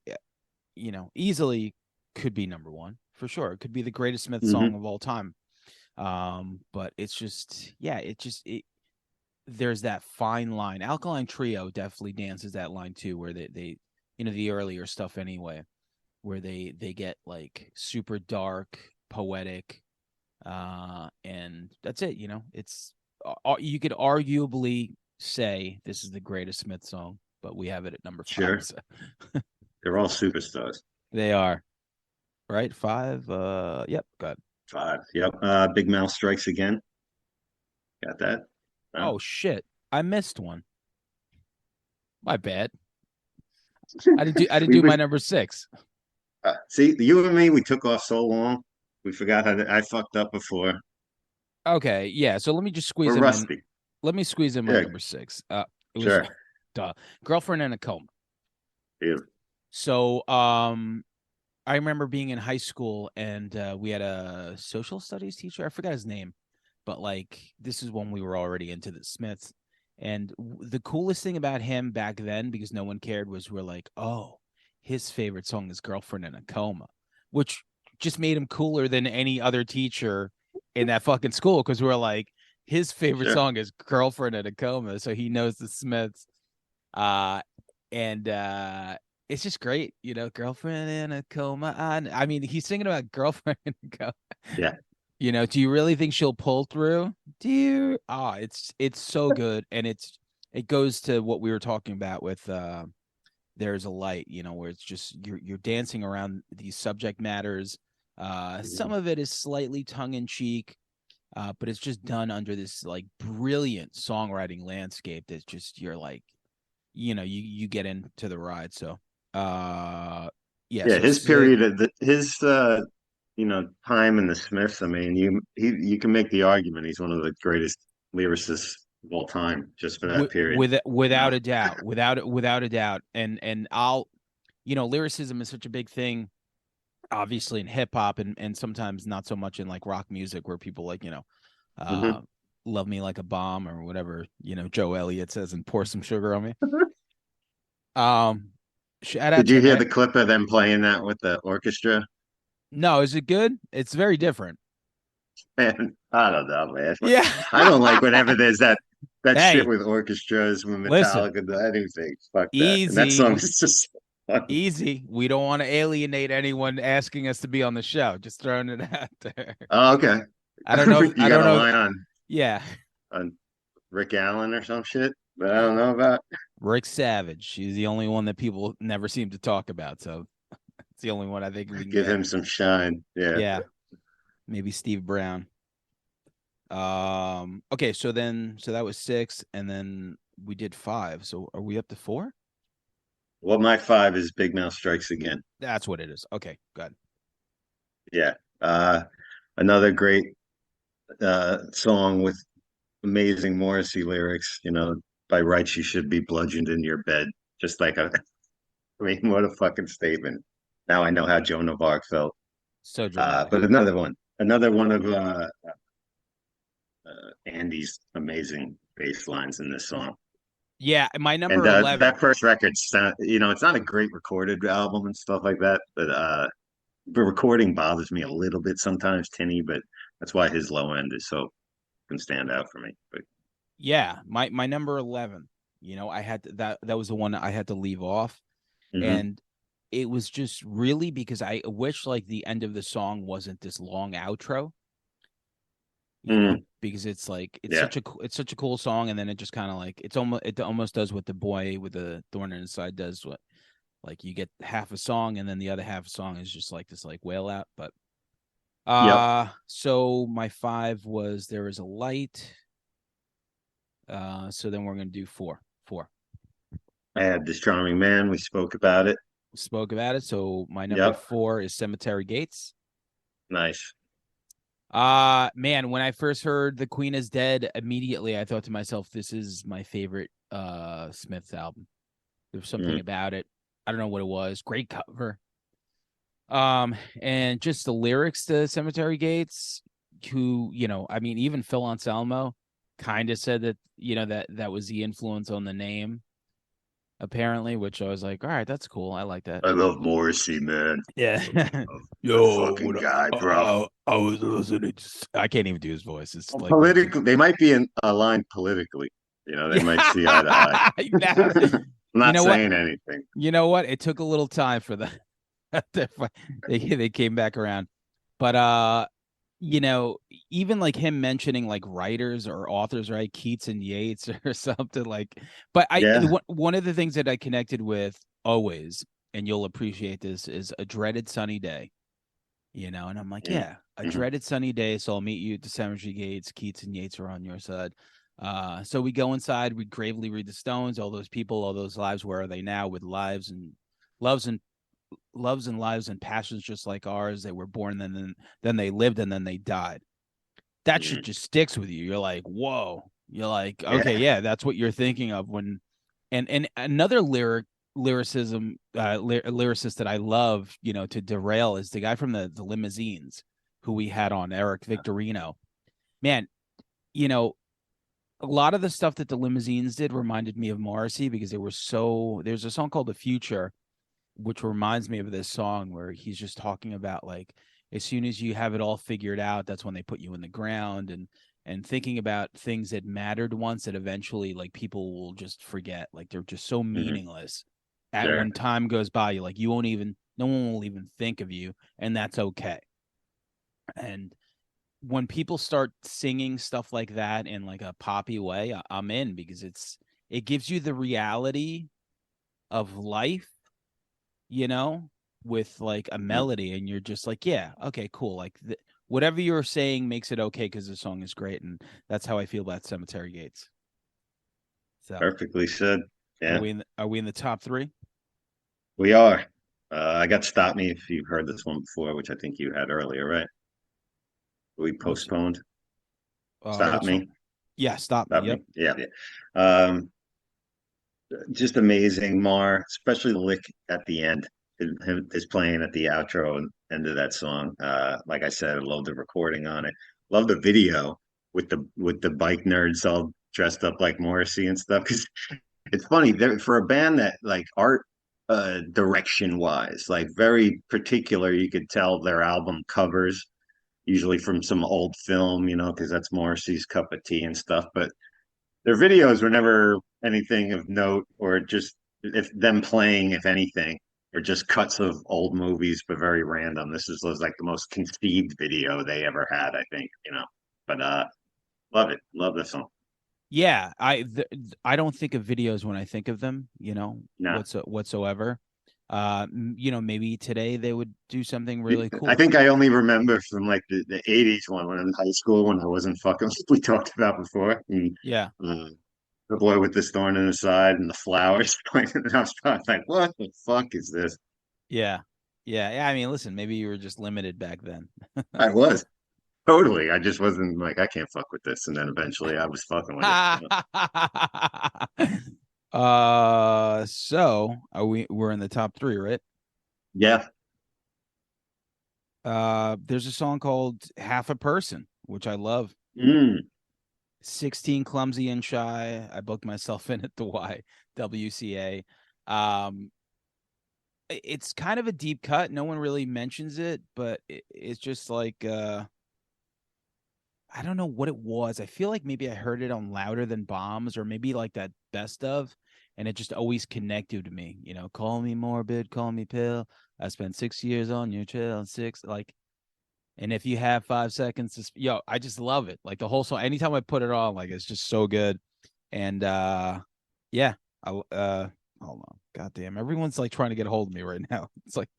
easily could be number one for sure. It could be the greatest Smith song Hmm. of all time. But it's just, yeah, there's that fine line. Alkaline Trio definitely dances that line too, where they the earlier stuff anyway, where they get like super dark, poetic, and that's it. It's you could arguably say this is the greatest Smith song, but we have it at number five. Sure. So They're all superstars. they are right. Five. Yep. Good. Five. Yep. Big Mouth Strikes Again. Got that? Oh shit! I missed one. My bad. I didn't we do my would number six. see you and me. We took off so long. We forgot how to. I fucked up before. Okay, yeah. So let me just squeeze We're him in. rusty. Let me squeeze in my Yeah. number six. It was Sure. duh. Girlfriend in a Coma. Yeah. So I remember being in high school and we had a social studies teacher. I forgot his name, but like this is when we were already into the Smiths. And the coolest thing about him back then, because no one cared, was we're like, oh, his favorite song is Girlfriend in a Coma, which just made him cooler than any other teacher in that fucking school. Because we're like, his favorite Sure. song is Girlfriend in a Coma. So he knows the Smiths. Uh, and it's just great, girlfriend in a coma. I mean, he's singing about girlfriend in a coma. Yeah. Do you really think she'll pull through? Do you? It's so good, and it goes to what we were talking about with There's a Light, where it's just you're dancing around these subject matters. Some of it is slightly tongue in cheek, but it's just done under this like brilliant songwriting landscape that's just you're like, you get into the ride. So yeah, Yeah. so His sick. period of his time in the Smiths. I mean, you can make the argument he's one of the greatest lyricists of all time just for that period. Without a doubt, without a doubt. And I'll lyricism is such a big thing, obviously in hip hop, and sometimes not so much in like rock music, where people like, uh Hmm. love me like a bomb or whatever, Joe Elliott says, and pour some sugar on me. um Shout out Did you to hear the clip of them playing that with the orchestra? no, is it good? It's very different. Man, I don't know, man. Yeah. I don't like whenever there's that shit Hey, with orchestras when listen, Metallica do anything. Fuck that. And that easy. song is just fun. Easy. We don't want to alienate anyone asking us to be on the show. Just throwing it out there. Oh, okay. I don't know if You I got don't a know. line Yeah, on Rick Allen or some shit that I don't know about. Rick Savage. She's the only one that people never seem to talk about. So it's the only one I think we can Give get. him some shine. Yeah. Yeah, maybe Steve Brown. Okay, so that was six, and then we did five. So are we up to four? Well, my five is Big Mouth Strikes Again. That's what it is. Okay, good. Yeah. Another great song with amazing Morrissey lyrics, by rights you should be bludgeoned in your bed. Just like I mean, what a fucking statement. Now I know how Joan of Arc felt. So dramatic. But another one of Andy's amazing bass lines in this song. Yeah, my And number 11. that first record, it's not a great recorded album and stuff like that, but the recording bothers me a little bit sometimes, Tinny, but that's why his low end is so can stand out for me. But Yeah, my number 11. I had that was the one I had to leave off, mhm. and it was just really because I wish like the end of the song wasn't this long outro, Mm, because it's like yeah, it's such a cool song, and then it just kind of like it almost does what the boy with the thorn in his side does, what like you get half a song and then the other half a song is just like this like wail out. But yep. so my five was There Is a Light. So then we're gonna do four. I had this charming man. We spoke about it. Spoke about it. So my number Yep, four is Cemetery Gates. nice. Man, when I first heard The Queen is Dead, immediately I thought to myself, this is my favorite Smiths album. There's something Mm, about it. I don't know what it was. Great cover. And just the lyrics to Cemetery Gates, who, I mean, even Phil Anselmo kind of said that, that was the influence on the name, apparently, which I was like, all right, that's cool. I like that. I love Morrissey, man. Yeah. Good Yo, fucking guy, bro. I was listening I can't even do his voice. It's like way too. Politically, they might be aligned politically. They might see eye to eye. Yeah. I'm You not know what? saying anything. You know what? It took a little time for the they came back around. But you know, even like him mentioning like writers or authors, right? Keats and Yeats or something like. But Yeah. one of the things that I connected with always, and you'll appreciate this, is A Dreaded Sunny Day. And I'm like, Mm, yeah, A mhm. Dreaded Sunny Day. So I'll meet you at the Cemetery Gates. Keats and Yeats are on your side. So we go inside, we gravely read the Stones, all those people, all those lives, where are they now, with lives and loves and lives and passions just like ours. They were born, then they lived, and then they died. That shit Mm. just sticks with you. You're like, whoa. You're like, okay, Yeah. yeah, that's what you're thinking of when. And another lyricist that I love, to derail, is the guy from the Limousines, who we had on, Eric Victorino. Man, you know, a lot of the stuff that the Limousines did reminded me of Morrissey, because they were so. There's a song called The Future, which reminds me of this song, where he's just talking about, like, as soon as you have it all figured out, that's when they put you in the ground, and thinking about things that mattered once, that eventually, like, people will just forget, like they're just so Mhm. meaningless at Sure. when time goes by. You like, you won't even, no one will even think of you, and that's okay. And when people start singing stuff like that in like a poppy way, I'm in, because it gives you the reality of life, you know, with like a Mhm. melody, and you're just like, yeah, okay, cool. Like, whatever you're saying makes it okay, because the song is great, and that's how I feel about Cemetery Gates. So, Perfectly said. Yeah, are we in the top three? we are. I got Stop Me if you've heard this one before, which I think you had earlier, right? We What's postponed. Stop which one? Me. Yeah, Stop Me. Stop Yep. Me. Yeah, yeah. Just amazing. Mar, especially the lick at the end, is playing at the outro and end of that song. Like I said, I love the recording on it. Love the video with the bike nerds all dressed up like Morrissey and stuff. Because it's funny for a band that like art direction wise, like very particular. You could tell their album covers usually from some old film, because that's Morrissey's cup of tea and stuff. But their videos were never anything of note, or just if them playing, if anything, or just cuts of old movies, but very random. This was like the most conceived video they ever had, I think. But love it, love this song. Yeah, I don't think of videos when I think of them, No, whatsoever. Maybe today they would do something really I cool. think I only remember from like the '80s one when in high school when I wasn't fucking. We talked about before. And, Yeah, uh, the boy with this thorn in his side and the flowers. And I was probably like, "What the fuck is this?" yeah, yeah. I mean, listen, maybe you were just limited back then. I was totally. I just wasn't like, I can't fuck with this. And then eventually, I was fucking with it. So we're in the top three, right? Yeah. There's a song called Half a Person, which I love. Mm. 16 Clumsy and Shy. I booked myself in at the YWCA. Um, it's kind of a deep cut. No one really mentions it, but it's just like, I don't know what it was. I feel like maybe I heard it on Louder Than Bombs, or maybe like that best of, and it just always connected to me. Call me morbid, call me pale. I spent 6 years on your trail, and six, like, and if you have 5 seconds to, I just love it. Like the whole song. Anytime I put it on, like, it's just so good. And yeah, I hold on, goddamn, everyone's like trying to get a hold of me right now. It's like,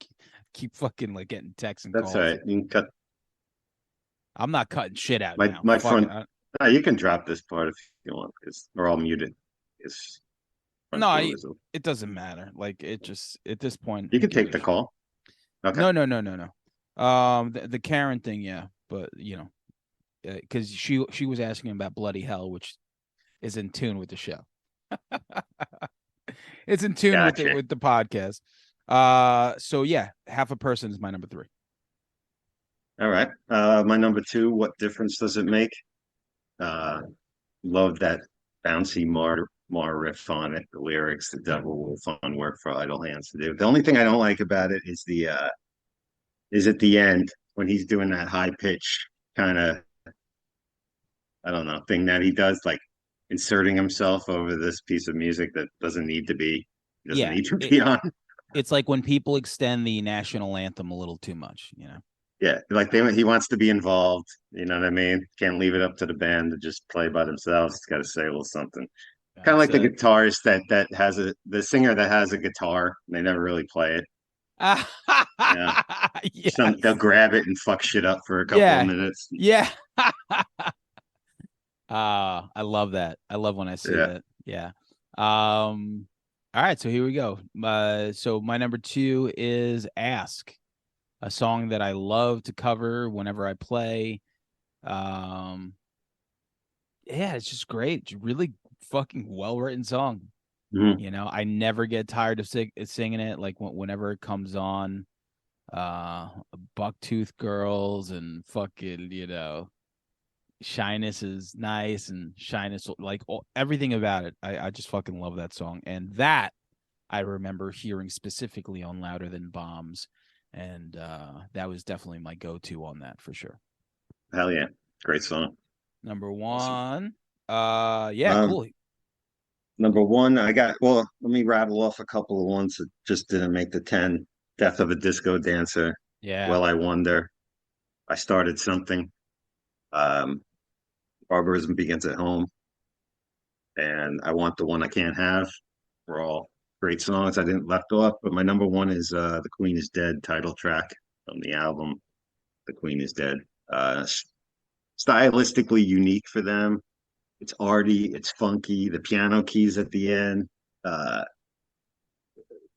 keep fucking like getting texts and That's all calls. right. You can cut I'm not cutting shit out now. my Fuck it. front. You can drop this part if you want, because we're all muted. It's front No, door is open. it doesn't matter. Like, it just, at this point, You who can gives take a the shit? call. Okay. No, no, no, no, no. The Karen thing, yeah, but because she was asking about Bloody Hell, which is in tune with the show. It's in tune with Gotcha. the podcast. So yeah, Half a Person is my number three. All right. My number two, what difference does it make? Uh, love that bouncy Mar riff on it. The lyrics, the devil will find work for idle hands to do. The only thing I don't like about it is at the end when he's doing that high pitch kind of, I don't know, thing that he does, like inserting himself over this piece of music that doesn't Yeah, need to be on. it's like when people extend the national anthem a little too much, you know. Yeah, like he wants to be involved. You know what I mean? Can't leave it up to the band to just play by themselves. It's got to say a little something. Kind of That's like the it. guitarist that has the singer that has a guitar. They never really play it. Yeah, they'll Yes. grab it and fuck shit up for a couple of Yeah. minutes. Yeah. I love that. I love when I see Yeah. that. Yeah. All right, so here we go. So my number two is Ask, a song that I love to cover whenever I play. Um, yeah, it's just great. It's really fucking well written song. Mhm. You know, I never get tired of singing it. Like whenever it comes on, Bucktooth Girls and fucking, Shyness is nice, and Shyness, like everything about it. I just fucking love that song, and that I remember hearing specifically on Louder Than Bombs, and that was definitely my go-to on that for sure. Hell yeah, great song. Number Awesome. one, yeah, Um, cool. Number one, I got. Well, let me rattle off a couple of ones that just didn't make the 10. Death of a Disco Dancer. Yeah, Well, I Wonder. I Started Something. Um, Barbarism Begins at Home. And I Want the One I Can't Have. Were all great songs I didn't left off, but my number one is The Queen is Dead title track from the album The Queen is Dead. Uh, stylistically unique for them. It's arty, it's funky, the piano keys at the end. Uh,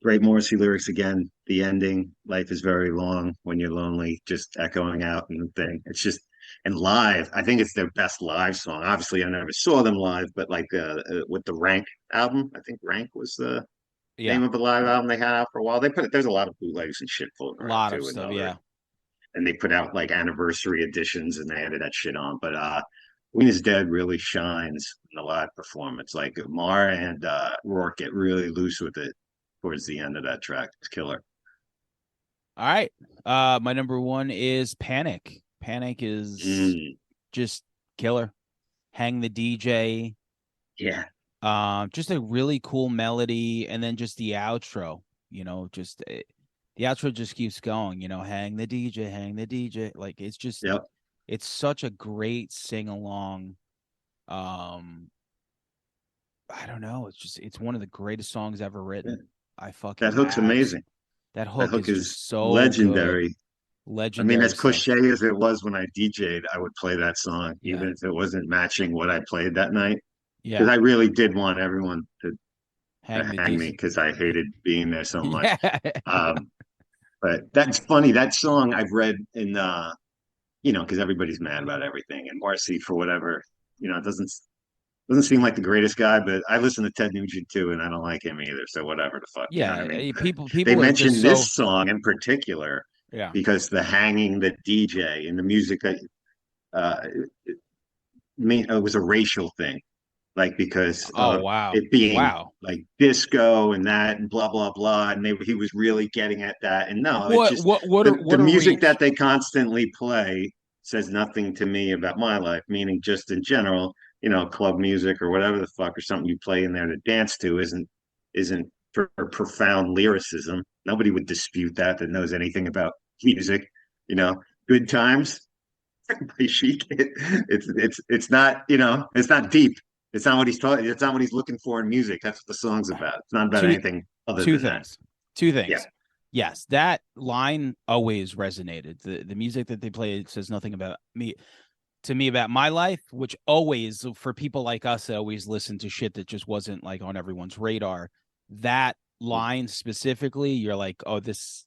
Great Morrissey lyrics again. The ending, life is very long when you're lonely, just echoing out and the thing. It's just and live. I think it's their best live song. Obviously, I never saw them live, but like with the Rank album, I think Rank was the yeah, name of the live album they had out for a while. They put it. There's a lot of bootlegs and shit floating a around lot of too, and stuff. other Yeah. and they put out like anniversary editions and they added that shit on. But Queen is Dead really shines in the live performance. Like Mara and Rourke get really loose with it towards the end of that track. It's killer. All right. My number one is Panic. Panic is Mm, just killer. Hang the DJ. yeah, Just a really cool melody, and then just the outro. The outro just keeps going. Hang the DJ, hang the DJ. Like yep. it's such a great sing along. Um, I don't know. It's one of the greatest songs ever Yeah. written. I That fucking hook's amazing. that That hook hook is is just so good. legendary. I mean, as Legendary stuff. cliche as it was when I DJ'd, I would play that song, Yeah. even if it wasn't matching what I played that night. Because Yeah. I really did want everyone Hang to the hang me DC. because I hated being there so much. Yeah. Um, but that's funny. That song I've read in because everybody's mad about everything, and Marcy for whatever, it doesn't seem like the greatest guy, but I listen to Ted Nugent too, and I don't like him either. So whatever the fuck, you know what I Yeah. mean? They People are just mentioned so this song in particular yeah. because the hanging the DJ and the music that uh, it was a racial thing, like because Oh of wow. it being Wow. like disco and that and blah blah blah, and he was really getting at that. And no, it's just the What a music reach. that they constantly play says nothing to me about my life, meaning just in general, club music or whatever the fuck or something you play in there to dance to isn't for profound lyricism. Nobody would dispute that knows anything about music. Good times by Chic. It's not it's not deep. It's not what he's talking. It's not what he's looking for in music. That's what the song's about. It's not about Two anything other two than that. things. Two Yeah, things. Yes, that line always resonated. The music that they play says nothing about me to me about my life, which always for people like us that always listen to shit that just wasn't like on everyone's radar. That line specifically, you're like, oh, this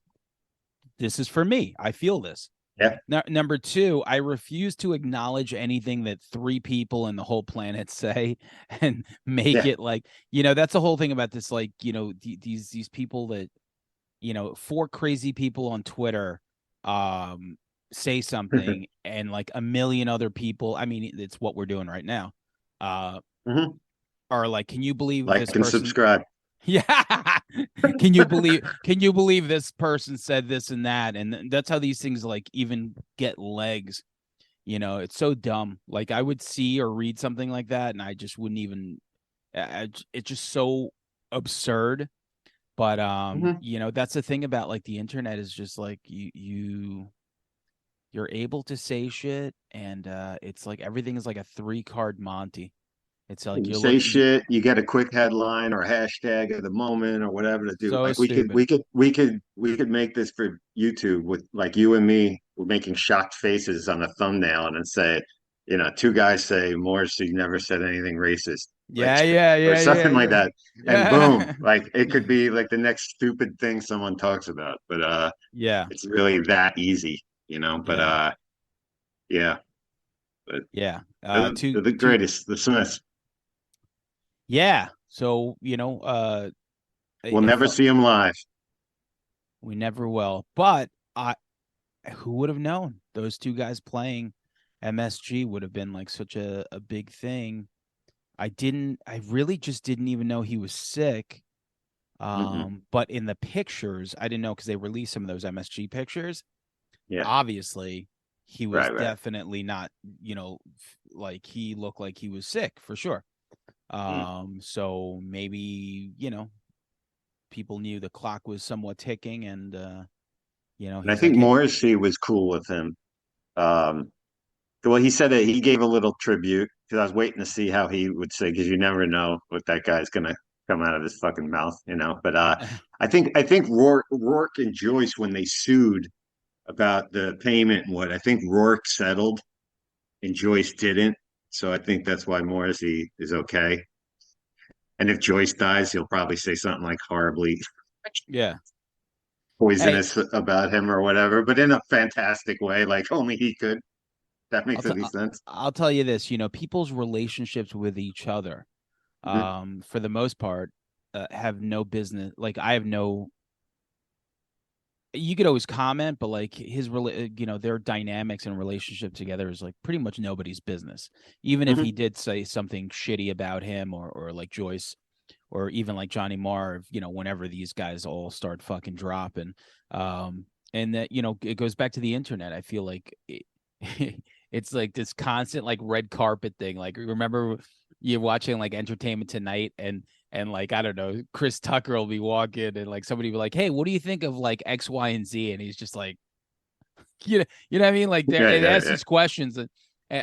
is for me. I feel this. yeah, Now, number two, I refuse to acknowledge anything that three people in the whole planet say and make yeah. it like, that's the whole thing about this. Like, these people that, four crazy people on Twitter, um, say something and like a million other people, I mean, it's what we're doing right now, uh Mhm. are like, can you believe Like this and person? subscribe. Yeah. Can you believe this person said this and that? And that's how these things like even get legs. You know, it's so dumb. Like I would see or read something like that and I just wouldn't even it's just so absurd. But Mhm. you know, that's the thing about like the internet is just like you're able to say shit and it's like everything is like a three-card Monty. It's like You you're say looking shit, you get a quick headline or hashtag of the moment or whatever to do. so Like we could stupid. we could we could we could make this for YouTube with like you and me we're making shocked faces on a thumbnail and then say, two guys say Morrissey never said anything racist, like Yeah, yeah, or yeah, yeah, something like yeah. that. And boom, Yeah. like it could be like the next stupid thing someone talks about. But Yeah. it's really that easy. But Yeah. yeah, but Yeah. they're the greatest, the Smiths. Yeah. So, We'll it never felt see them live. we never will. But I who would have known those two guys playing MSG would have been like such a big thing. I really just didn't even know he was sick. Mm-mm. But in the pictures, I didn't know because they released some of those MSG pictures. Yeah. Obviously, he was Right, right. definitely not, like he looked like he was sick for sure. Mm. So maybe, people knew the clock was somewhat ticking and And I he's think like, hey, Morrissey was cool with him. Um, well, he said that he gave a little tribute because I was waiting to see how he would say because you never know what that guy's gonna come out of his fucking mouth. But I think Rourke and Joyce when they sued about the payment and what I think Rourke settled and Joyce didn't. So I think that's why Morrissey is okay. And if Joyce dies, he'll probably say something like horribly yeah, hey, poisonous about him or whatever, but in a fantastic way, like only he could. That I'll makes t- any sense. I'll tell you this, people's relationships with each other, Mhm. for the most part, have no business. Like I have no. You could always comment, but like their dynamics and relationship together is like pretty much nobody's business. Even if he Mhm. did say something shitty about him or like Joyce or even like Johnny Marr, whenever these guys all start fucking dropping. And that, it goes back to the internet. I feel like it's like this constant like red carpet thing. Like remember you're watching like Entertainment Tonight and like I don't know, Chris Tucker will be walking and like somebody will be like, "Hey, what do you think of like X, Y, and Z?" And he's just like, you know what I mean? Like Yeah, it yeah, asks yeah. these questions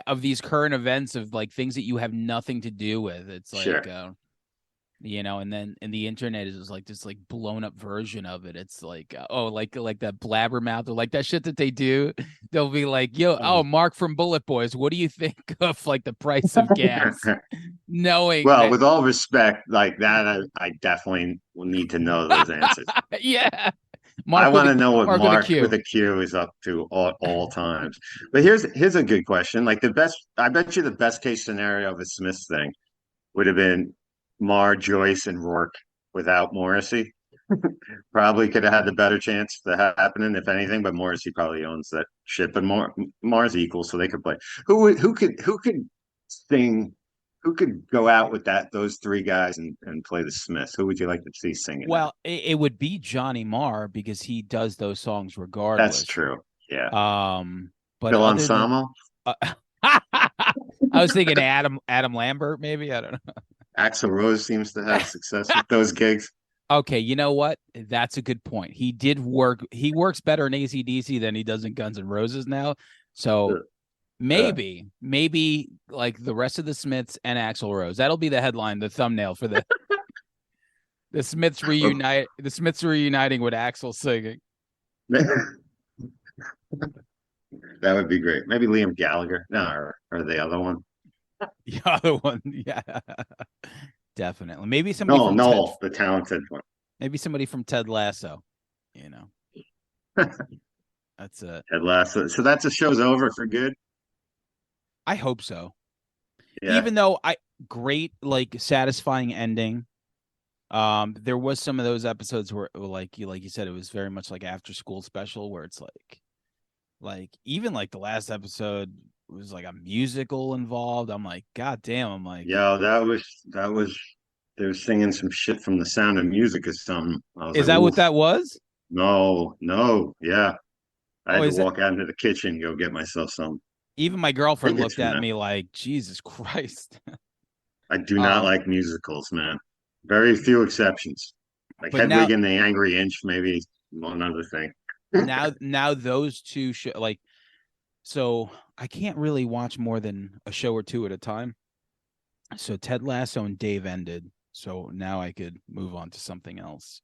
of these current events of like things that you have nothing to do with. It's like Sure. and then and the internet is just like this like blown up version of it. It's like oh like that blabbermouth or like that shit that they do. They'll be like, yo, oh, Mark from Bullet Boys, what do you think of like the price of gas? Knowing Well, that with all respect, like that, I definitely will need to know those answers. yeah, I Mark with want a to know what Mark with a Mark with Q. a Q is up to all times. But here's a good question. Like the best, I bet you the best case scenario of a Smiths thing would have been Marr, Joyce, and Rourke without Morrissey. Probably could have had the better chance of happening, if anything. But Morrissey probably owns that shit. But Marr's equal, so they could play. Who could sing? Who could go out with those three guys and play the Smiths? Who would you like to see singing that? Well, it would be Johnny Marr because he does those songs That's regardless. true. Yeah. But Phil other than Anselmo, uh, I was thinking Adam Lambert, maybe. I don't know. Axl Rose seems to have success with those gigs. Okay, you know what? That's a good point. He did work. He works better in AC/DC than he does in Guns N' Roses now. So Uh, maybe like the rest of the Smiths and Axl Rose. That'll be the headline, the thumbnail for the Smiths or reunite. The Smiths reuniting with Axl singing. that would be great. Maybe Liam Gallagher. No, or the other one. The other one, yeah, definitely. Maybe somebody No, from Ted. no, the talented one. Maybe somebody from Ted Lasso. You know, that's a. At last, so that's the show's over for good. I hope so. Yeah. Even though great like satisfying ending. There was some of those episodes where like you said, it was very much like after school special where it's like Like even like the last episode was like a musical involved. I'm like, God damn. I'm like, Yo, that was they were singing some shit from The Sound of Music or something. I was is like, that what oof, that was? no, no, yeah. I Oh, had to is it? walk out into the kitchen and go get myself some. Even my I think girlfriend it's looked from at that. me like, Jesus Christ. I do not um, like musicals, man. Very few exceptions. Like but now Hedwig and the Angry Inch, maybe one other thing. now those two like so I can't really watch more than a show or two at a time. So Ted Lasso and Dave ended. So now I could move on to something else.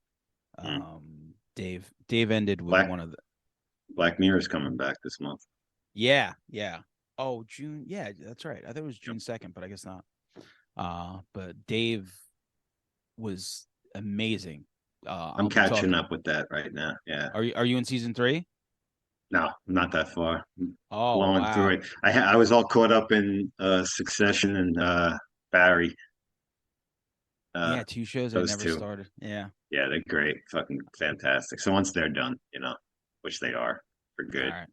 Mm. Dave ended with Black one of the Black Mirror's coming back this month. yeah. Oh, June. Yeah, that's right. I thought it was Yep. June 2nd, but I guess not. But Dave was amazing. I'm I'll be catching talking. up with that right now. Yeah. Are you in season 3? No, not that far. Oh, Blowing through wow. it. I was all caught up in Succession and Barry. Uh, Yeah, two shows I those never two. started. Yeah. Yeah, they're great. Fucking fantastic. So once they're done, which they are for All good, right.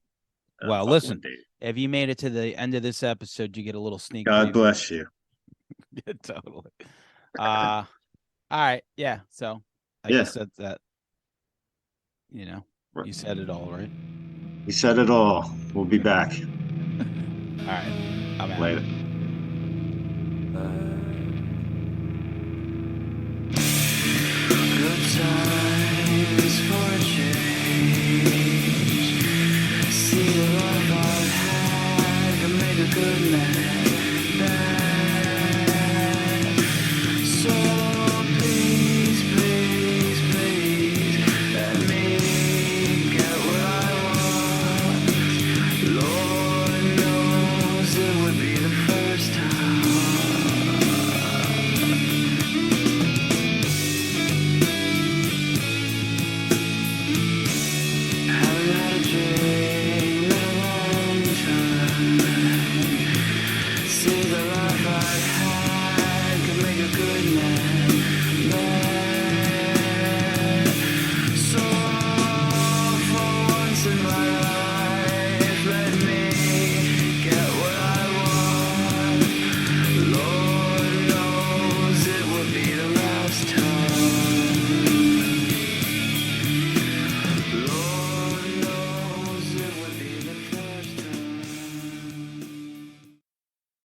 Well, fucking with listen, Dave. if you made it to the end of this episode, you get a little sneak God preview. bless you. Yeah, totally. All right. Yeah. So I Yeah, guess that's that. You know, you said it all, right? he said it all. We'll be back All right. I'm out. later. Good time.